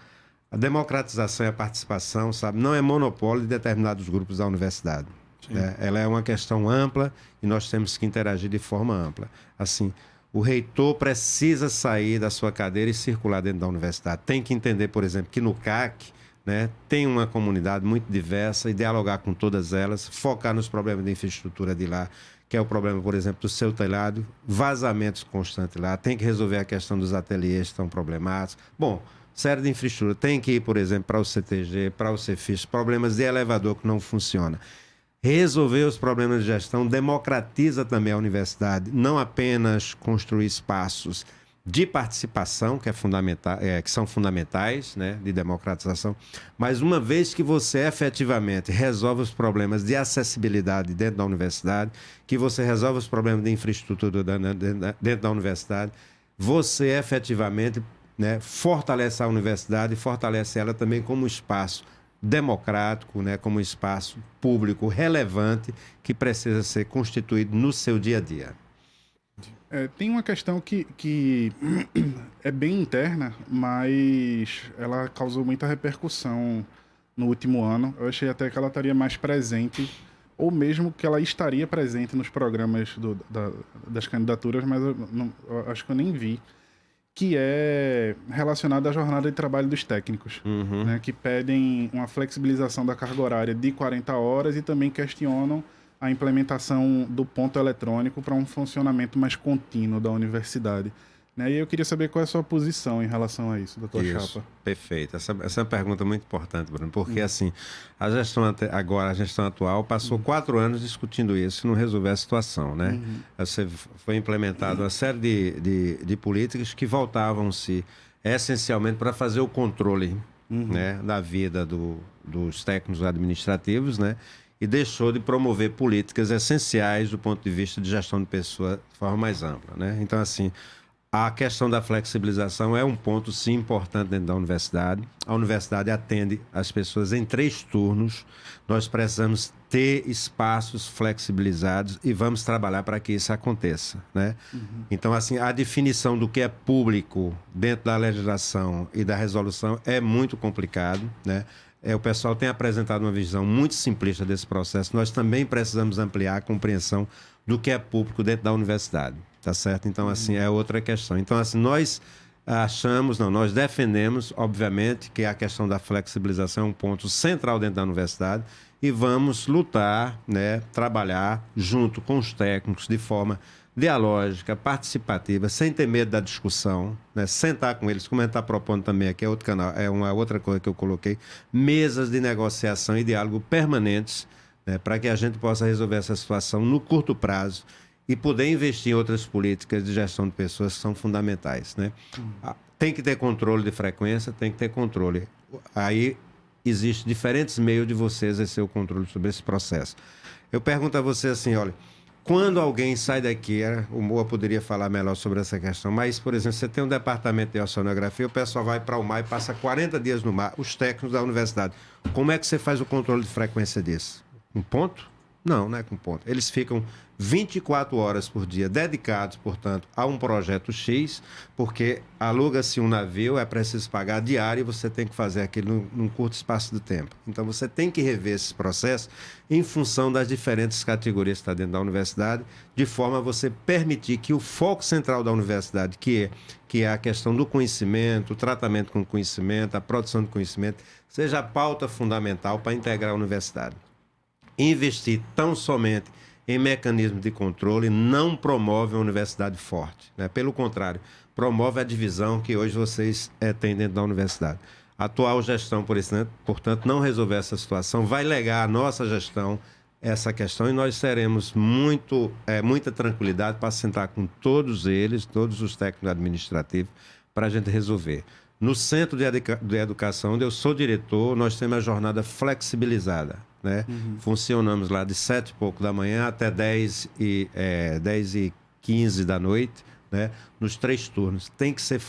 A democratização e a participação, sabe, não é monopólio de determinados grupos da universidade. Né? Ela é uma questão ampla e nós temos que interagir de forma ampla. Assim, o reitor precisa sair da sua cadeira e circular dentro da universidade. Tem que entender, por exemplo, que no CAC, né, tem uma comunidade muito diversa e dialogar com todas elas, focar nos problemas de infraestrutura de lá, que é o problema, por exemplo, do seu telhado, vazamentos constantes lá, tem que resolver a questão dos ateliês que estão problemáticos. Bom, série de infraestrutura, tem que ir, por exemplo, para o CTG, para o Cefis, problemas de elevador que não funciona. Resolver os problemas de gestão democratiza também a universidade, não apenas construir espaços de participação, que são fundamentais, né, de democratização, mas uma vez que você efetivamente resolve os problemas de acessibilidade dentro da universidade, que você resolve os problemas de infraestrutura dentro da universidade, você efetivamente, né, fortalece a universidade e fortalece ela também como espaço democrático, né, como espaço público relevante que precisa ser constituído no seu dia a dia. Tem uma questão que é bem interna, mas ela causou muita repercussão no último ano. Eu achei até que ela estaria mais presente, ou mesmo que ela estaria presente nos programas das candidaturas, mas eu acho que eu nem vi, que é relacionada à jornada de trabalho dos técnicos, né, que pedem uma flexibilização da carga horária de 40 horas e também questionam a implementação do ponto eletrônico para um funcionamento mais contínuo da universidade. Né? E eu queria saber qual é a sua posição em relação a isso, doutor Chapa. Perfeito. Essa é uma pergunta muito importante, Bruno, porque assim, a gestão atual passou 4 anos discutindo isso e não resolveu a situação. Né? Foi implementada uma série de políticas que voltavam-se essencialmente para fazer o controle né, da vida dos técnicos administrativos, né? E deixou de promover políticas essenciais do ponto de vista de gestão de pessoa de forma mais ampla, né? Então, assim, a questão da flexibilização é um ponto, sim, importante dentro da universidade. A universidade atende as pessoas em 3 turnos. Nós precisamos ter espaços flexibilizados e vamos trabalhar para que isso aconteça, né? Então, assim, a definição do que é público dentro da legislação e da resolução é muito complicado, né? O pessoal tem apresentado uma visão muito simplista desse processo. Nós também precisamos ampliar a compreensão do que é público dentro da universidade, tá certo? Então, assim, é outra questão. Então, assim, nós defendemos, obviamente, que a questão da flexibilização é um ponto central dentro da universidade e vamos lutar, né, trabalhar junto com os técnicos de forma dialógica, participativa, sem ter medo da discussão, né? Sentar com eles, como a gente está propondo também aqui, é outro canal, é uma outra coisa que eu coloquei, mesas de negociação e diálogo permanentes, né? Para que a gente possa resolver essa situação no curto prazo e poder investir em outras políticas de gestão de pessoas que são fundamentais, né? Tem que ter controle de frequência, tem que ter controle. Aí existem diferentes meios de você exercer o controle sobre esse processo. Eu pergunto a você assim, olha, quando alguém sai daqui, o Moa poderia falar melhor sobre essa questão, mas, por exemplo, você tem um departamento de oceanografia, o pessoal vai para o mar e passa 40 dias no mar, os técnicos da universidade. Como é que você faz o controle de frequência disso? Um ponto? Não é com ponto. Eles ficam 24 horas por dia dedicados, portanto, a um projeto X, porque aluga-se um navio, é preciso pagar diário e você tem que fazer aquilo num curto espaço de tempo. Então, você tem que rever esse processo em função das diferentes categorias que está dentro da universidade, de forma a você permitir que o foco central da universidade, que é a questão do conhecimento, o tratamento com conhecimento, a produção de conhecimento, seja a pauta fundamental para integrar a universidade. Investir tão somente em mecanismos de controle não promove uma universidade forte, né? Pelo contrário, promove a divisão que hoje vocês têm dentro da universidade. A atual gestão, portanto, não resolver essa situação, vai legar à nossa gestão essa questão e nós teremos muita tranquilidade para sentar com todos eles, todos os técnicos administrativos, para a gente resolver. No Centro de Educação, onde eu sou diretor, nós temos a jornada flexibilizada, né? Funcionamos lá de 7 e pouco da manhã até 10h15 da noite, né? Nos 3 turnos. Tem que ser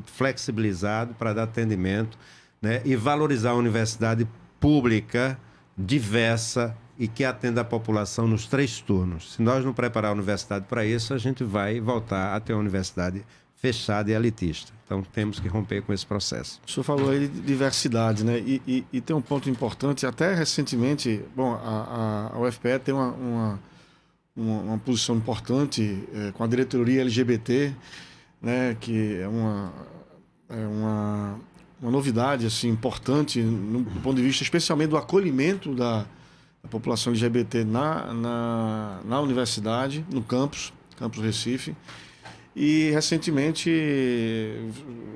flexibilizado para dar atendimento, né? E valorizar a universidade pública, diversa e que atenda a população nos 3 turnos. Se nós não preparar a universidade para isso, a gente vai voltar a ter uma universidade fechada e elitista. Então, temos que romper com esse processo. O senhor falou aí de diversidade, né? E tem um ponto importante, até recentemente, bom, a UFPE tem uma posição importante com a diretoria LGBT, né? Que é uma novidade assim, importante do ponto de vista, especialmente do acolhimento da população LGBT na universidade, no campus Recife. E recentemente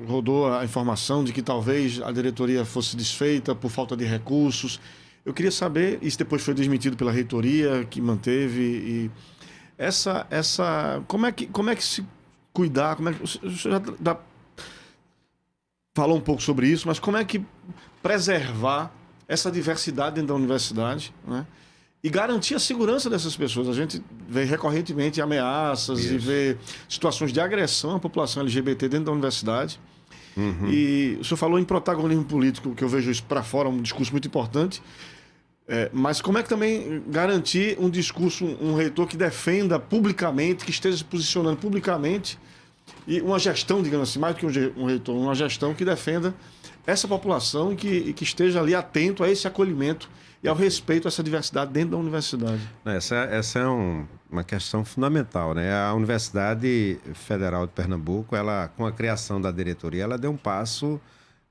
rodou a informação de que talvez a diretoria fosse desfeita por falta de recursos. Eu queria saber, isso depois foi desmentido pela reitoria, que manteve, e como é que se cuidar? Como é que, o senhor já falou um pouco sobre isso, mas como é que preservar essa diversidade dentro da universidade, né? E garantir a segurança dessas pessoas. A gente vê recorrentemente ameaças e vê situações de agressão à população LGBT dentro da universidade. E o senhor falou em protagonismo político, que eu vejo isso para fora, um discurso muito importante. Mas como é que também garantir um discurso, um reitor que defenda publicamente, que esteja se posicionando publicamente, e uma gestão, digamos assim, mais do que um reitor, uma gestão que defenda essa população e que esteja ali atento a esse acolhimento e ao respeito a essa diversidade dentro da universidade. Essa é uma questão fundamental, né? A Universidade Federal de Pernambuco, ela, com a criação da diretoria, ela deu um passo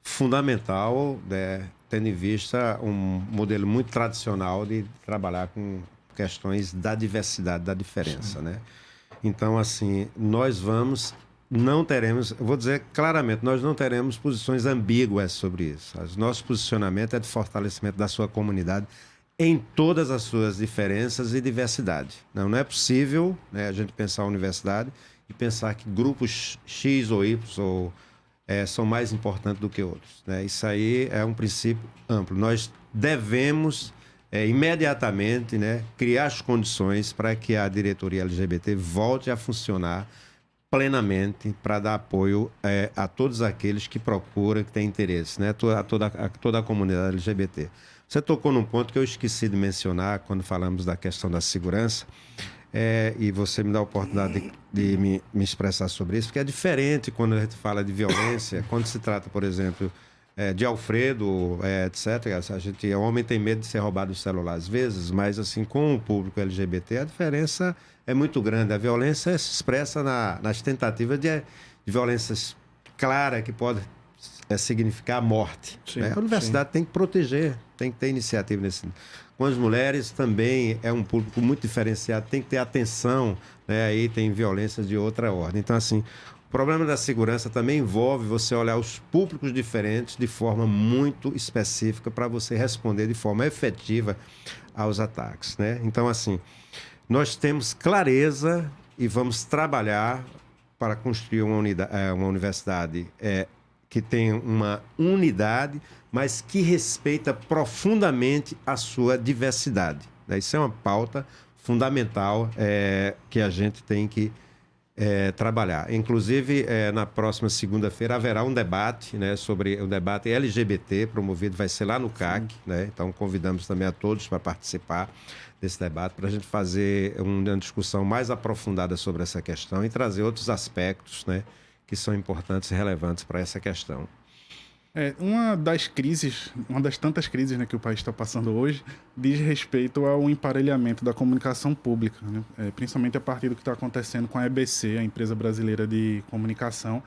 fundamental, né, tendo em vista um modelo muito tradicional de trabalhar com questões da diversidade, da diferença, né? Então, assim, não teremos, eu vou dizer claramente, nós não teremos posições ambíguas sobre isso. O nosso posicionamento é de fortalecimento da sua comunidade em todas as suas diferenças e diversidade. Não é possível, né, a gente pensar a universidade e pensar que grupos X ou Y são mais importantes do que outros, né? Isso aí é um princípio amplo. Nós devemos imediatamente, né, criar as condições para que a diretoria LGBT volte a funcionar plenamente para dar apoio a todos aqueles que procuram, que têm interesse, né? A toda a comunidade LGBT. Você tocou num ponto que eu esqueci de mencionar quando falamos da questão da segurança, e você me dá a oportunidade de me expressar sobre isso, porque é diferente quando a gente fala de violência, quando se trata, por exemplo, de Alfredo, etc. O homem tem medo de ser roubado o celular às vezes, mas assim, com o público LGBT, a diferença é muito grande. A violência se expressa nas tentativas de violências claras que podem significar a morte. Sim, né? A universidade tem que proteger, tem que ter iniciativa nesse sentido. Com as mulheres também é um público muito diferenciado, tem que ter atenção, né? Aí tem violências de outra ordem. Então, assim, o problema da segurança também envolve você olhar os públicos diferentes de forma muito específica para você responder de forma efetiva aos ataques, né? Então, assim, nós temos clareza e vamos trabalhar para construir uma universidade que tenha uma unidade, mas que respeita profundamente a sua diversidade, né? Isso é uma pauta fundamental que a gente tem que trabalhar. Inclusive, na próxima segunda-feira haverá um debate, né, sobre o debate LGBT promovido, vai ser lá no CAC, né? Então convidamos também a todos para participar desse debate, para a gente fazer uma discussão mais aprofundada sobre essa questão e trazer outros aspectos, né, que são importantes e relevantes para essa questão. Uma das tantas crises, né, que o país está passando hoje, diz respeito ao emparelhamento da comunicação pública, né? Principalmente a partir do que está acontecendo com a EBC, a Empresa Brasileira de Comunicação,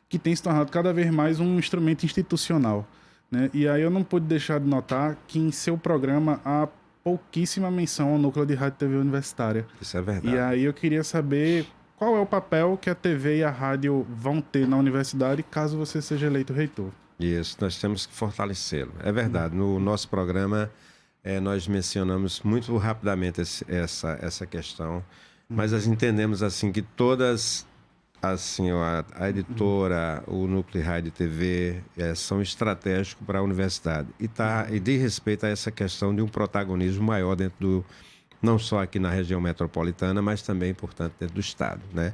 que tem se tornado cada vez mais um instrumento institucional, né? E aí eu não pude deixar de notar que em seu programa há pouquíssima menção ao núcleo de rádio e TV universitária. Isso é verdade. E aí eu queria saber qual é o papel que a TV e a rádio vão ter na universidade caso você seja eleito reitor. Isso, nós temos que fortalecê-lo. É verdade, no nosso programa nós mencionamos muito rapidamente essa questão, mas nós entendemos assim que todas, assim, a editora, o núcleo de rádio e TV são estratégicos para a universidade e diz respeito a essa questão de um protagonismo maior dentro não só aqui na região metropolitana, mas também, portanto, dentro do Estado, né?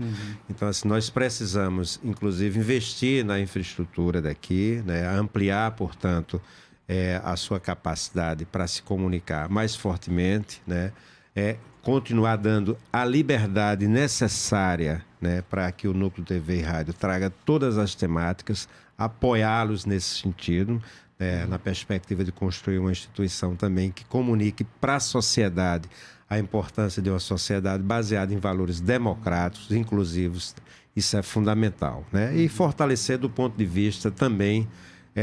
Então, assim, nós precisamos, inclusive, investir na infraestrutura daqui, né? Ampliar, portanto, a sua capacidade para se comunicar mais fortemente, né? Continuar dando a liberdade necessária, né, para que o Núcleo TV e Rádio traga todas as temáticas, apoiá-los nesse sentido, na perspectiva de construir uma instituição também que comunique para a sociedade a importância de uma sociedade baseada em valores democráticos, inclusivos. Isso é fundamental, né? E fortalecer do ponto de vista também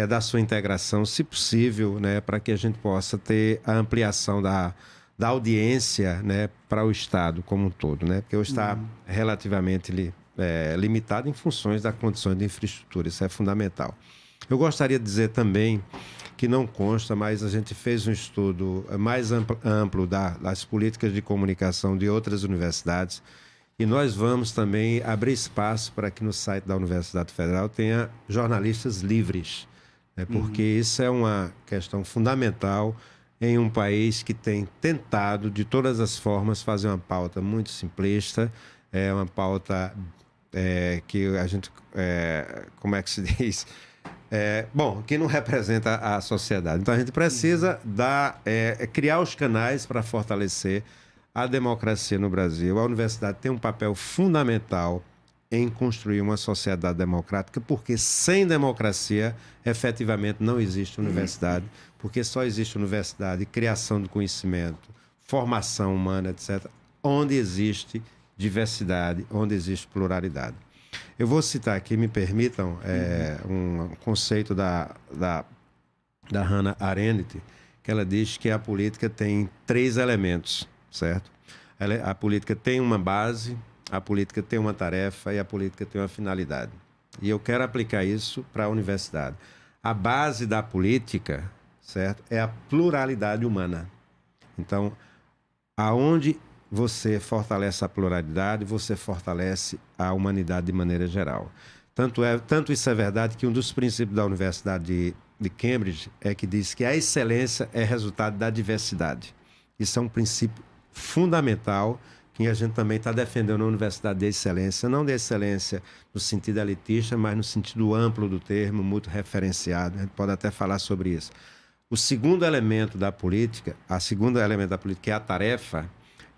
da sua integração, se possível, né, para que a gente possa ter a ampliação da audiência, né, para o Estado como um todo, né? Porque hoje está relativamente limitado em funções das condições de infraestrutura. Isso é fundamental. Eu gostaria de dizer também que não consta, mas a gente fez um estudo mais amplo das políticas de comunicação de outras universidades E nós vamos também abrir espaço para que no site da Universidade Federal tenha jornalistas livres, né? Porque isso é uma questão fundamental em um país que tem tentado, de todas as formas, fazer uma pauta muito simplista, uma pauta que a gente, como é que se diz? Que não representa a sociedade. Então a gente precisa criar os canais para fortalecer a democracia no Brasil. A universidade tem um papel fundamental em construir uma sociedade democrática, porque sem democracia, efetivamente, não existe universidade, porque só existe universidade, criação do conhecimento, formação humana, etc., onde existe diversidade, onde existe pluralidade. Eu vou citar aqui, me permitam, um conceito da Hannah Arendt, que ela diz que a política tem 3 elementos, certo? A política tem uma base, a política tem uma tarefa e a política tem uma finalidade. E eu quero aplicar isso para a universidade. A base da política, certo, é a pluralidade humana. Então, aonde você fortalece a pluralidade, você fortalece a humanidade de maneira geral. Tanto isso é verdade que um dos princípios da Universidade de Cambridge é que diz que a excelência é resultado da diversidade. Isso é um princípio fundamental que a gente também está defendendo na Universidade de Excelência, não de excelência no sentido elitista, mas no sentido amplo do termo, muito referenciado. A gente pode até falar sobre isso. O segundo elemento da política, que é a tarefa,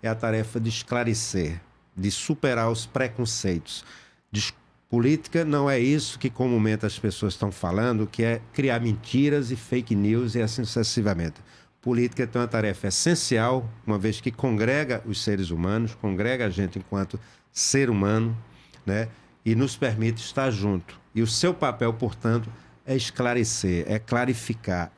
é a tarefa de esclarecer, de superar os preconceitos. Política não é isso que comumente as pessoas estão falando, que é criar mentiras e fake news e assim sucessivamente. Política tem uma tarefa essencial, uma vez que congrega os seres humanos, congrega a gente enquanto ser humano, né? E nos permite estar junto. E o seu papel, portanto, é esclarecer, é clarificar,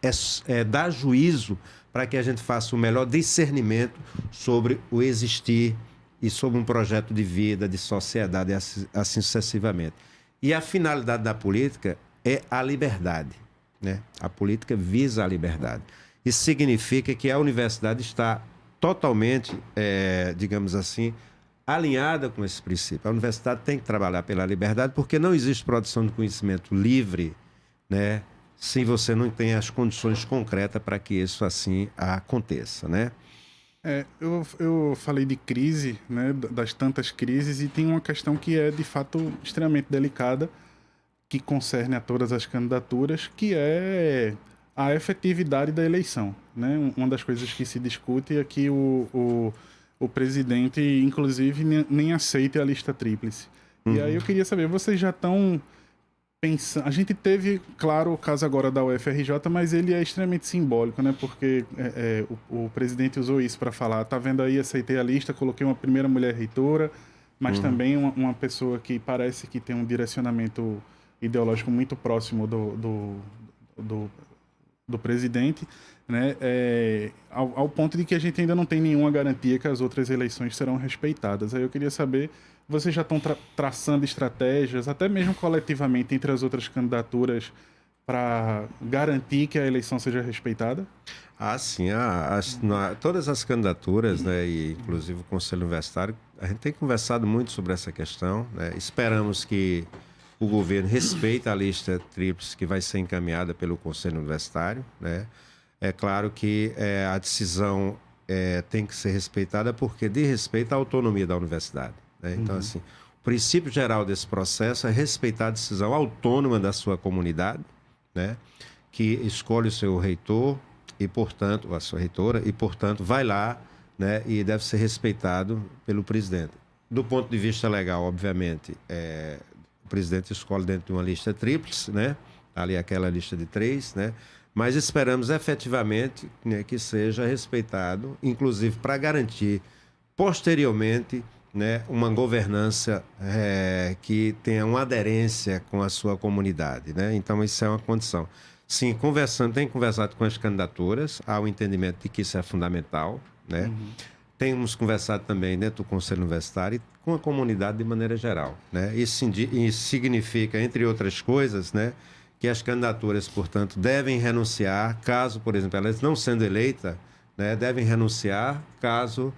é dar juízo para que a gente faça o melhor discernimento sobre o existir e sobre um projeto de vida, de sociedade, e assim sucessivamente. E a finalidade da política é a liberdade, né? A política visa a liberdade. Isso significa que a universidade está totalmente, digamos assim, alinhada com esse princípio. A universidade tem que trabalhar pela liberdade, porque não existe produção de conhecimento livre, né, se você não tem as condições concretas para que isso assim aconteça, né? Eu falei de crise, né, das tantas crises, e tem uma questão que é, de fato, extremamente delicada, que concerne a todas as candidaturas, que é a efetividade da eleição, né? Uma das coisas que se discute é que o presidente, inclusive, nem aceita a lista tríplice. E aí eu queria saber, vocês já estão pensando... A gente teve, claro, o caso agora da UFRJ, mas ele é extremamente simbólico, né? Porque o presidente usou isso para falar, tá vendo aí, aceitei a lista, coloquei uma primeira mulher reitora, mas também uma pessoa que parece que tem um direcionamento ideológico muito próximo do presidente, né? Ao ponto de que a gente ainda não tem nenhuma garantia que as outras eleições serão respeitadas. Aí eu queria saber, vocês já estão traçando estratégias, até mesmo coletivamente, entre as outras candidaturas, para garantir que a eleição seja respeitada? Sim. Todas as candidaturas, né, e inclusive o Conselho Universitário, a gente tem conversado muito sobre essa questão, né? Esperamos que o governo respeita a lista tríplice que vai ser encaminhada pelo Conselho Universitário, né? É claro que a decisão tem que ser respeitada porque diz respeito à autonomia da universidade, né? Então, assim, o princípio geral desse processo é respeitar a decisão autônoma da sua comunidade, né? Que escolhe o seu reitor e, portanto, a sua reitora, e, portanto, vai lá, né? E deve ser respeitado pelo presidente. Do ponto de vista legal, obviamente, o presidente escolhe dentro de uma lista tríplice, né? Ali aquela lista de 3, né? Mas esperamos efetivamente, né, que seja respeitado, inclusive para garantir posteriormente, né, uma governança que tenha uma aderência com a sua comunidade, né? Então isso é uma condição. Sim, tem conversado com as candidaturas, há o entendimento de que isso é fundamental, né? Temos conversado também dentro do Conselho Universitário e com a comunidade de maneira geral, né? Isso significa, entre outras coisas, né, que as candidaturas, portanto, devem renunciar, caso, por exemplo, elas não sendo eleitas, né, devem renunciar caso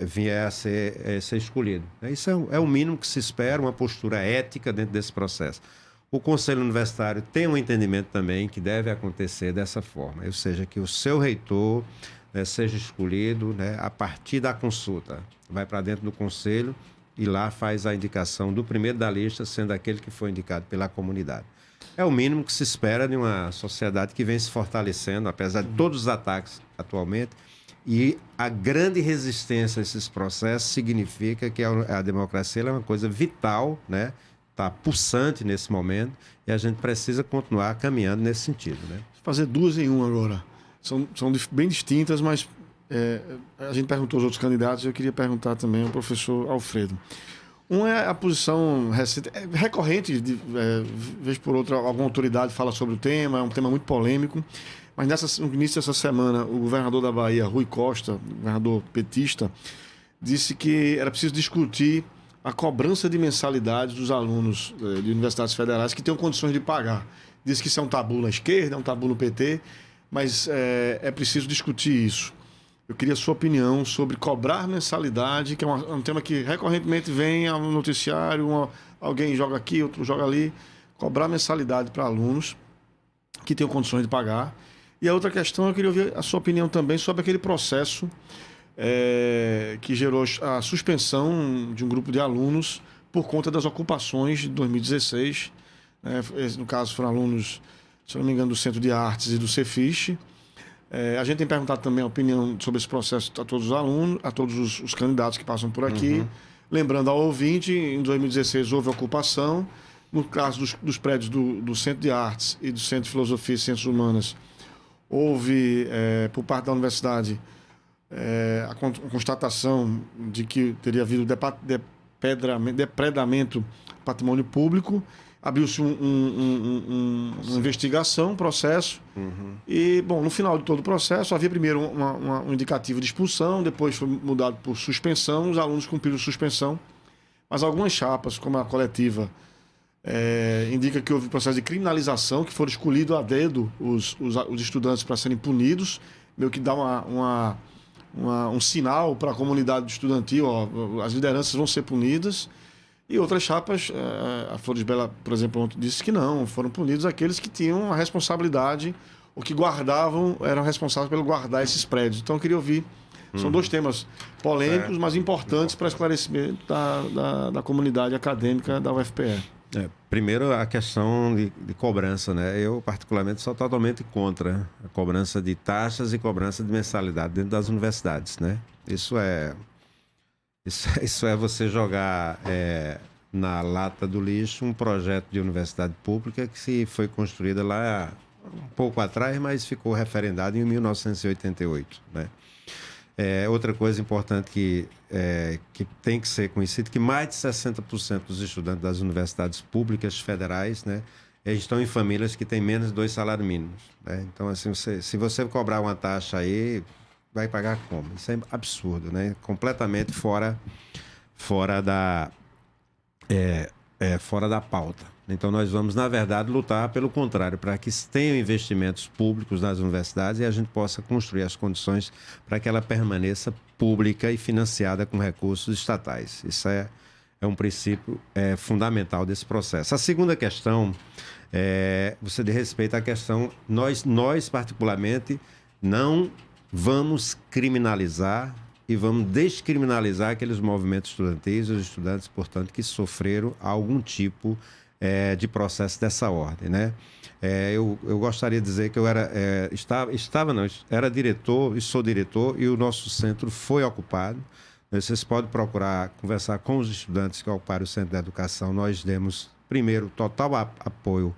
vier a ser escolhido. Isso é o mínimo que se espera, uma postura ética dentro desse processo. O Conselho Universitário tem um entendimento também que deve acontecer dessa forma, ou seja, que o seu reitor seja escolhido a partir da consulta. Vai para dentro do Conselho e lá faz a indicação do primeiro da lista, sendo aquele que foi indicado pela comunidade. É o mínimo que se espera de uma sociedade que vem se fortalecendo, apesar de todos os ataques atualmente. E a grande resistência a esses processos significa que a democracia é uma coisa vital, está pulsante nesse momento, e a gente precisa continuar caminhando nesse sentido. Fazer duas em uma agora. São bem distintas, mas a gente perguntou aos outros candidatos, eu queria perguntar também ao professor Alfredo. Um é a posição recente, recorrente, vez por outra, alguma autoridade fala sobre o tema, é um tema muito polêmico, mas no início dessa semana, o governador da Bahia, Rui Costa, governador petista, disse que era preciso discutir a cobrança de mensalidades dos alunos de universidades federais que tenham condições de pagar. Disse que isso é um tabu na esquerda, é um tabu no PT, mas é preciso discutir isso. Eu queria a sua opinião sobre cobrar mensalidade, que é um tema que recorrentemente vem ao noticiário, alguém joga aqui, outro joga ali. Cobrar mensalidade para alunos que tenham condições de pagar. E a outra questão, eu queria ouvir a sua opinião também sobre aquele processo que gerou a suspensão de um grupo de alunos por conta das ocupações de 2016. No caso, foram alunos, se não me engano, do Centro de Artes e do Cefis. A gente tem perguntado também a opinião sobre esse processo a todos os alunos, a todos os candidatos que passam por aqui. Lembrando ao ouvinte, em 2016 houve ocupação. No caso dos prédios do Centro de Artes e do Centro de Filosofia e Ciências Humanas, houve, por parte da universidade, a constatação de que teria havido depredamento do patrimônio público. Abriu-se uma investigação, um processo. E, bom, no final de todo o processo, havia primeiro um indicativo de expulsão, depois foi mudado por suspensão, os alunos cumpriram suspensão. Mas algumas chapas, como a coletiva, indica que houve um processo de criminalização, que foram escolhidos a dedo os estudantes para serem punidos, meio que dá um sinal para a comunidade estudantil, as lideranças vão ser punidas. E outras chapas, a Flores Bela, por exemplo, ontem disse que não, foram punidos aqueles que tinham a responsabilidade, ou que eram responsáveis pelo guardar esses prédios. Então eu queria ouvir, são dois temas polêmicos, mas importantes para esclarecimento da comunidade acadêmica da UFPE. Primeiro, a questão de cobrança, Eu, particularmente, sou totalmente contra a cobrança de taxas e cobrança de mensalidade dentro das universidades, Isso é você jogar na lata do lixo um projeto de universidade pública que foi construída lá um pouco atrás, mas ficou referendado em 1988, Outra coisa importante que tem que ser conhecido, que mais de 60% dos estudantes das universidades públicas federais, estão em famílias que têm menos de 2 salários mínimos. Então, assim, se você cobrar uma taxa aí, vai pagar como? Isso é absurdo, Completamente fora da pauta. Então, nós vamos, na verdade, lutar pelo contrário, para que tenham investimentos públicos nas universidades e a gente possa construir as condições para que ela permaneça pública e financiada com recursos estatais. Isso é um princípio fundamental desse processo. A segunda questão você diz respeito à questão, nós particularmente, não vamos criminalizar e vamos descriminalizar aqueles movimentos estudantis, os estudantes, portanto, que sofreram algum tipo de processo dessa ordem, Eu gostaria de dizer que eu era diretor e sou diretor, e o nosso centro foi ocupado. Vocês podem procurar conversar com os estudantes que ocuparam o Centro de Educação. Nós demos, primeiro, total apoio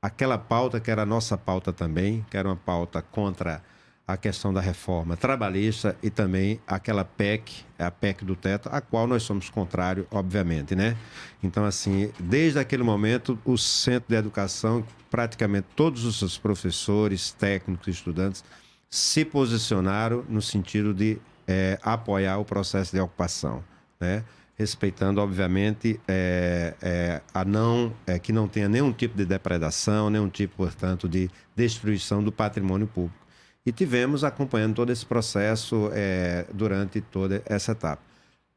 àquela pauta que era a nossa pauta também, que era uma pauta contra a questão da reforma trabalhista e também aquela PEC, a PEC do teto, a qual nós somos contrários, obviamente, Então, assim, desde aquele momento, o Centro de Educação, praticamente todos os seus professores, técnicos e estudantes se posicionaram no sentido de apoiar o processo de ocupação, respeitando, obviamente, que não tenha nenhum tipo de depredação, nenhum tipo, portanto, de destruição do patrimônio público. E tivemos acompanhando todo esse processo durante toda essa etapa.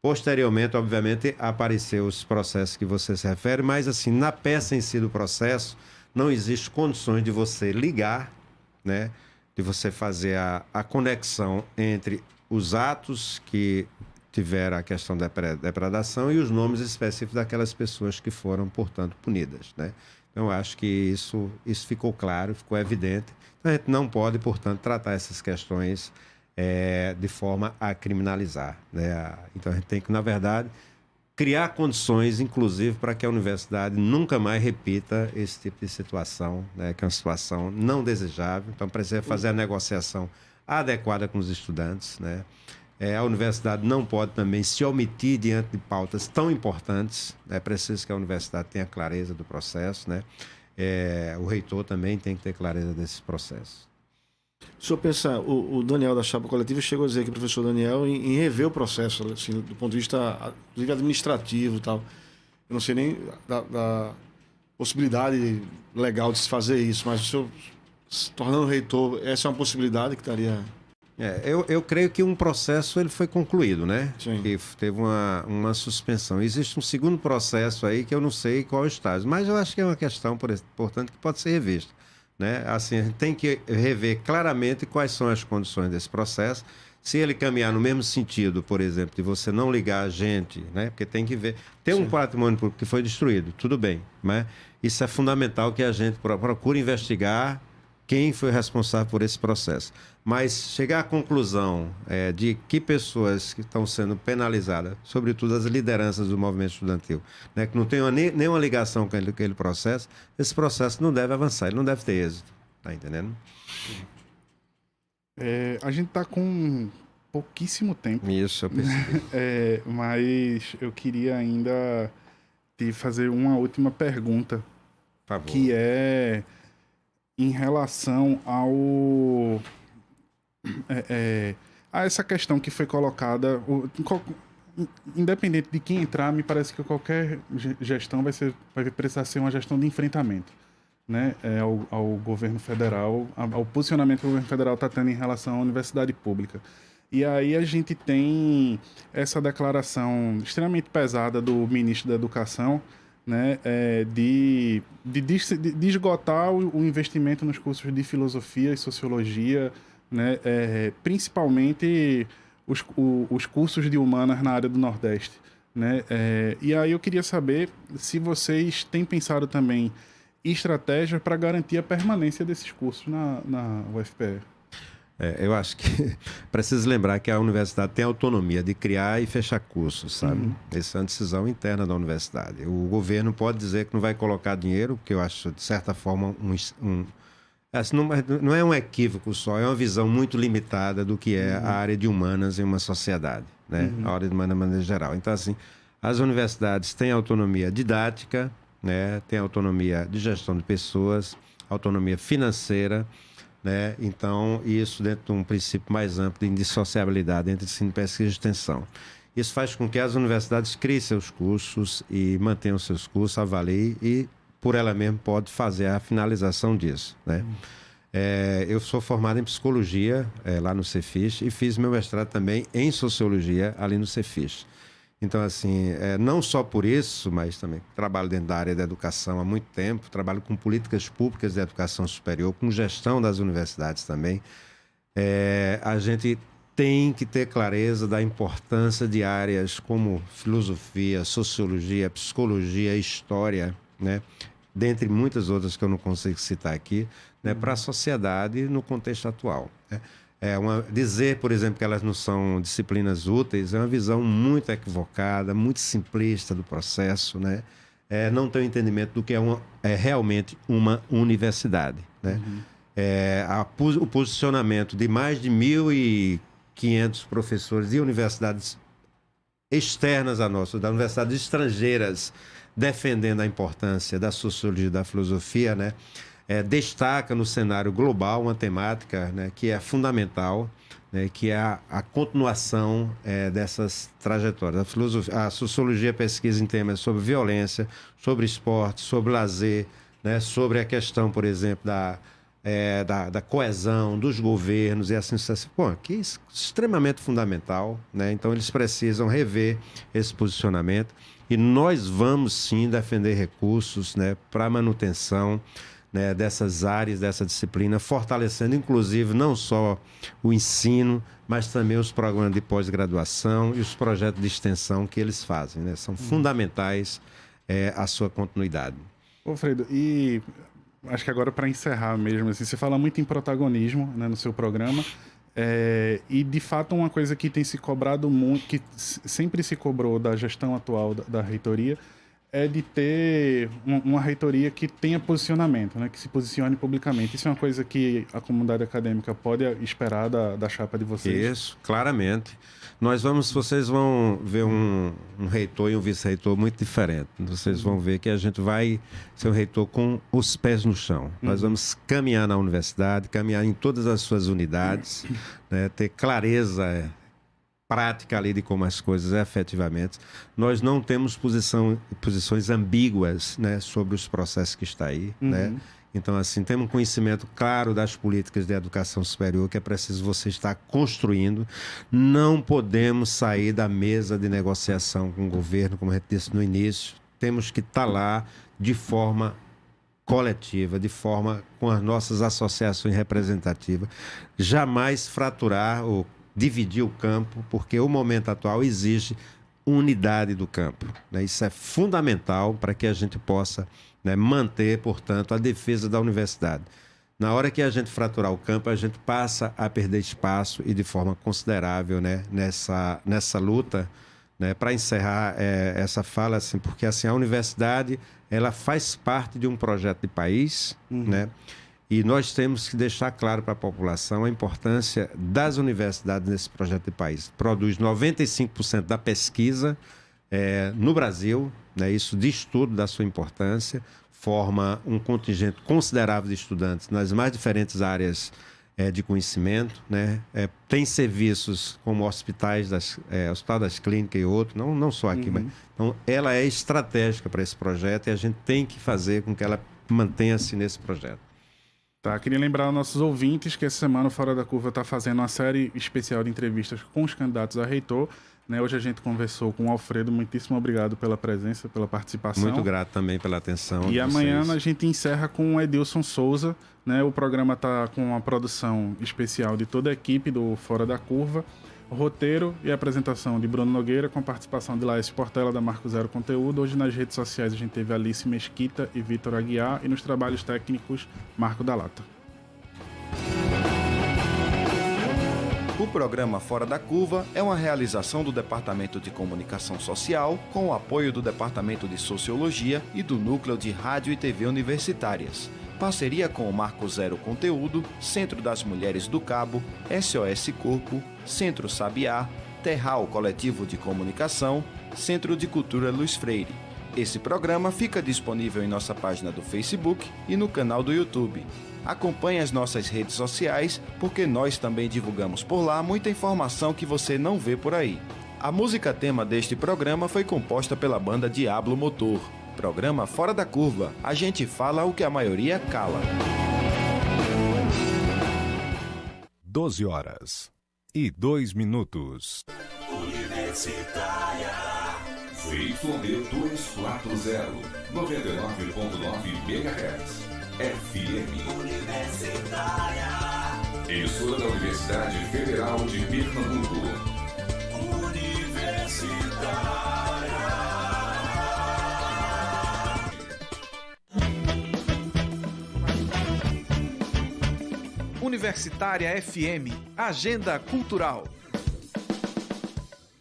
Posteriormente, obviamente, apareceram os processos que você se refere, mas assim, na peça em si do processo, não existe condições de você ligar, né, de você fazer a conexão entre os atos que tiveram a questão da depredação e os nomes específicos daquelas pessoas que foram, portanto, punidas, né? Então, eu acho que isso ficou claro, ficou evidente. Então, a gente não pode, portanto, tratar essas questões de forma a criminalizar, né? Então, a gente tem que, na verdade, criar condições, inclusive, para que a universidade nunca mais repita esse tipo de situação, né? Que é uma situação não desejável. Então, precisa fazer a negociação adequada com os estudantes, né? A universidade não pode também se omitir diante de pautas tão importantes. É preciso que a universidade tenha clareza do processo, né? O reitor também tem que ter clareza desse processo. O senhor pensa, o Daniel da Chapa Coletiva chegou a dizer que o professor Daniel em rever o processo, assim, do ponto de vista inclusive administrativo e tal. Eu não sei nem da possibilidade legal de se fazer isso, mas o senhor, se tornando reitor, essa é uma possibilidade que estaria... Eu creio que um processo ele foi concluído, né? Sim. Que teve uma suspensão. Existe um segundo processo aí que eu não sei qual é o estágio, mas eu acho que é uma questão, portanto, que pode ser revista, né? Assim, a gente tem que rever claramente quais são as condições desse processo. Se ele caminhar no mesmo sentido, por exemplo, de você não ligar a gente, né? Porque tem que ver... Tem um patrimônio público que foi destruído, tudo bem, né? Isso é fundamental que a gente procure investigar quem foi responsável por esse processo. Mas chegar à conclusão de que pessoas que estão sendo penalizadas, sobretudo as lideranças do movimento estudantil, né, que não tem nenhuma ligação com aquele processo, esse processo não deve avançar, ele não deve ter êxito. Tá entendendo? A gente está com pouquíssimo tempo. Isso, eu percebi. Mas eu queria ainda te fazer uma última pergunta. Por favor. Que é em relação a essa questão que foi colocada, independente de quem entrar, me parece que qualquer gestão vai precisar ser uma gestão de enfrentamento, né? Ao governo federal, ao posicionamento que o governo federal está tendo em relação à universidade pública. E aí a gente tem essa declaração extremamente pesada do ministro da Educação, né, de esgotar o investimento nos cursos de filosofia e sociologia, né, principalmente os cursos de humanas na área do Nordeste, né? E aí eu queria saber se vocês têm pensado também em estratégias para garantir a permanência desses cursos na UFPE. Eu acho que preciso lembrar que a universidade tem autonomia de criar e fechar cursos, sabe? Uhum. Essa é uma decisão interna da universidade. O governo pode dizer que não vai colocar dinheiro, porque eu acho, de certa forma, não é um equívoco só, é uma visão muito limitada do que é a área de humanas em uma sociedade, né? A área de humanas de maneira geral. Então, assim, as universidades têm autonomia didática, né? Têm autonomia de gestão de pessoas, autonomia financeira, né? Então, isso dentro de um princípio mais amplo de indissociabilidade entre ensino, pesquisa e extensão. Isso faz com que as universidades criem seus cursos e mantenham seus cursos, avaliem e, por ela mesma, pode fazer a finalização disso, né? Eu sou formado em psicologia lá no Cefis e fiz meu mestrado também em sociologia ali no Cefis. Então, assim, não só por isso, mas também trabalho dentro da área da educação há muito tempo, trabalho com políticas públicas de educação superior, com gestão das universidades também. A gente tem que ter clareza da importância de áreas como filosofia, sociologia, psicologia, história, né? Dentre muitas outras que eu não consigo citar aqui, né? Para a sociedade no contexto atual, né? Dizer, por exemplo, que elas não são disciplinas úteis é uma visão muito equivocada, muito simplista do processo, né? Não tem o entendimento do que é realmente uma universidade, né? O posicionamento de mais de 1.500 professores de universidades externas a nossa, das universidades estrangeiras, defendendo a importância da sociologia e da filosofia, né? Destaca no cenário global uma temática, né, que é fundamental, né, que é a continuação dessas trajetórias. A sociologia pesquisa em temas sobre violência, sobre esporte, sobre lazer, né, sobre a questão, por exemplo, da coesão dos governos e assim sucessivamente. Bom, que é extremamente fundamental, né? Então eles precisam rever esse posicionamento e nós vamos sim defender recursos, né, para a manutenção, né, dessas áreas, dessa disciplina, fortalecendo inclusive não só o ensino, mas também os programas de pós-graduação e os projetos de extensão que eles fazem, né? São fundamentais a sua continuidade. Ô, Fredo, e acho que agora para encerrar mesmo, assim, você fala muito em protagonismo, né, no seu programa, e de fato uma coisa que tem se cobrado muito, que sempre se cobrou da gestão atual da reitoria, é de ter uma reitoria que tenha posicionamento, né, que se posicione publicamente. Isso é uma coisa que a comunidade acadêmica pode esperar da chapa de vocês? Isso, claramente. Vocês vão ver um reitor e um vice-reitor muito diferente. Vocês vão ver que a gente vai ser um reitor com os pés no chão. Nós vamos caminhar na universidade, caminhar em todas as suas unidades, né, ter clareza prática ali de como as coisas efetivamente. Nós não temos posições ambíguas, né, sobre os processos que está aí, né? Então, assim, temos um conhecimento claro das políticas de educação superior que é preciso você estar construindo. Não podemos sair da mesa de negociação com o governo, como a gente disse no início. Temos que estar lá de forma coletiva, de forma com as nossas associações representativas. Jamais fraturar ou dividir o campo, porque o momento atual exige unidade do campo, né? Isso é fundamental para que a gente possa, né, manter, portanto, a defesa da universidade. Na hora que a gente fraturar o campo, a gente passa a perder espaço e de forma considerável, né, nessa luta, né, para encerrar essa fala, assim, porque assim, a universidade ela faz parte de um projeto de país, né? E nós temos que deixar claro para a população a importância das universidades nesse projeto de país. Produz 95% da pesquisa no Brasil, né? Isso diz tudo da sua importância, forma um contingente considerável de estudantes nas mais diferentes áreas de conhecimento, né? Tem serviços como hospitais, Hospital das Clínicas e outros, não só aqui, mas então, ela é estratégica para esse projeto e a gente tem que fazer com que ela mantenha-se nesse projeto. Tá, queria lembrar aos nossos ouvintes que essa semana o Fora da Curva está fazendo uma série especial de entrevistas com os candidatos a reitor, né? Hoje a gente conversou com o Alfredo, muitíssimo obrigado pela presença, pela participação. Muito grato também pela atenção. E amanhã a gente encerra com o Edilson Souza, né? O programa está com uma produção especial de toda a equipe do Fora da Curva, roteiro e apresentação de Bruno Nogueira, com participação de Laércio Portela, da Marco Zero Conteúdo. Hoje nas redes sociais a gente teve Alice Mesquita e Vitor Aguiar, e nos trabalhos técnicos, Marco da Lata. O programa Fora da Curva é uma realização do Departamento de Comunicação Social, com o apoio do Departamento de Sociologia e do Núcleo de Rádio e TV Universitárias. Parceria com o Marco Zero Conteúdo, Centro das Mulheres do Cabo, SOS Corpo, Centro Sabiá, Terral Coletivo de Comunicação, Centro de Cultura Luiz Freire. Esse programa fica disponível em nossa página do Facebook e no canal do YouTube. Acompanhe as nossas redes sociais, porque nós também divulgamos por lá muita informação que você não vê por aí. A música tema deste programa foi composta pela banda Diablo Motor. Programa Fora da Curva. A gente fala o que a maioria cala. 12h02. Universitária. ZYD 240, 99.9 MHz. FM. Universitária. Emissora da Universidade Federal de Pernambuco. Universitária. Universitária FM, Agenda Cultural.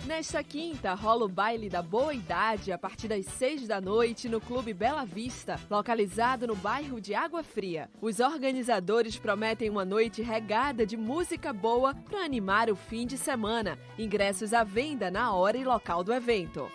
Nesta quinta, rola o baile da Boa Idade a partir das 6 da noite no Clube Bela Vista, localizado no bairro de Água Fria. Os organizadores prometem uma noite regada de música boa para animar o fim de semana. Ingressos à venda na hora e local do evento.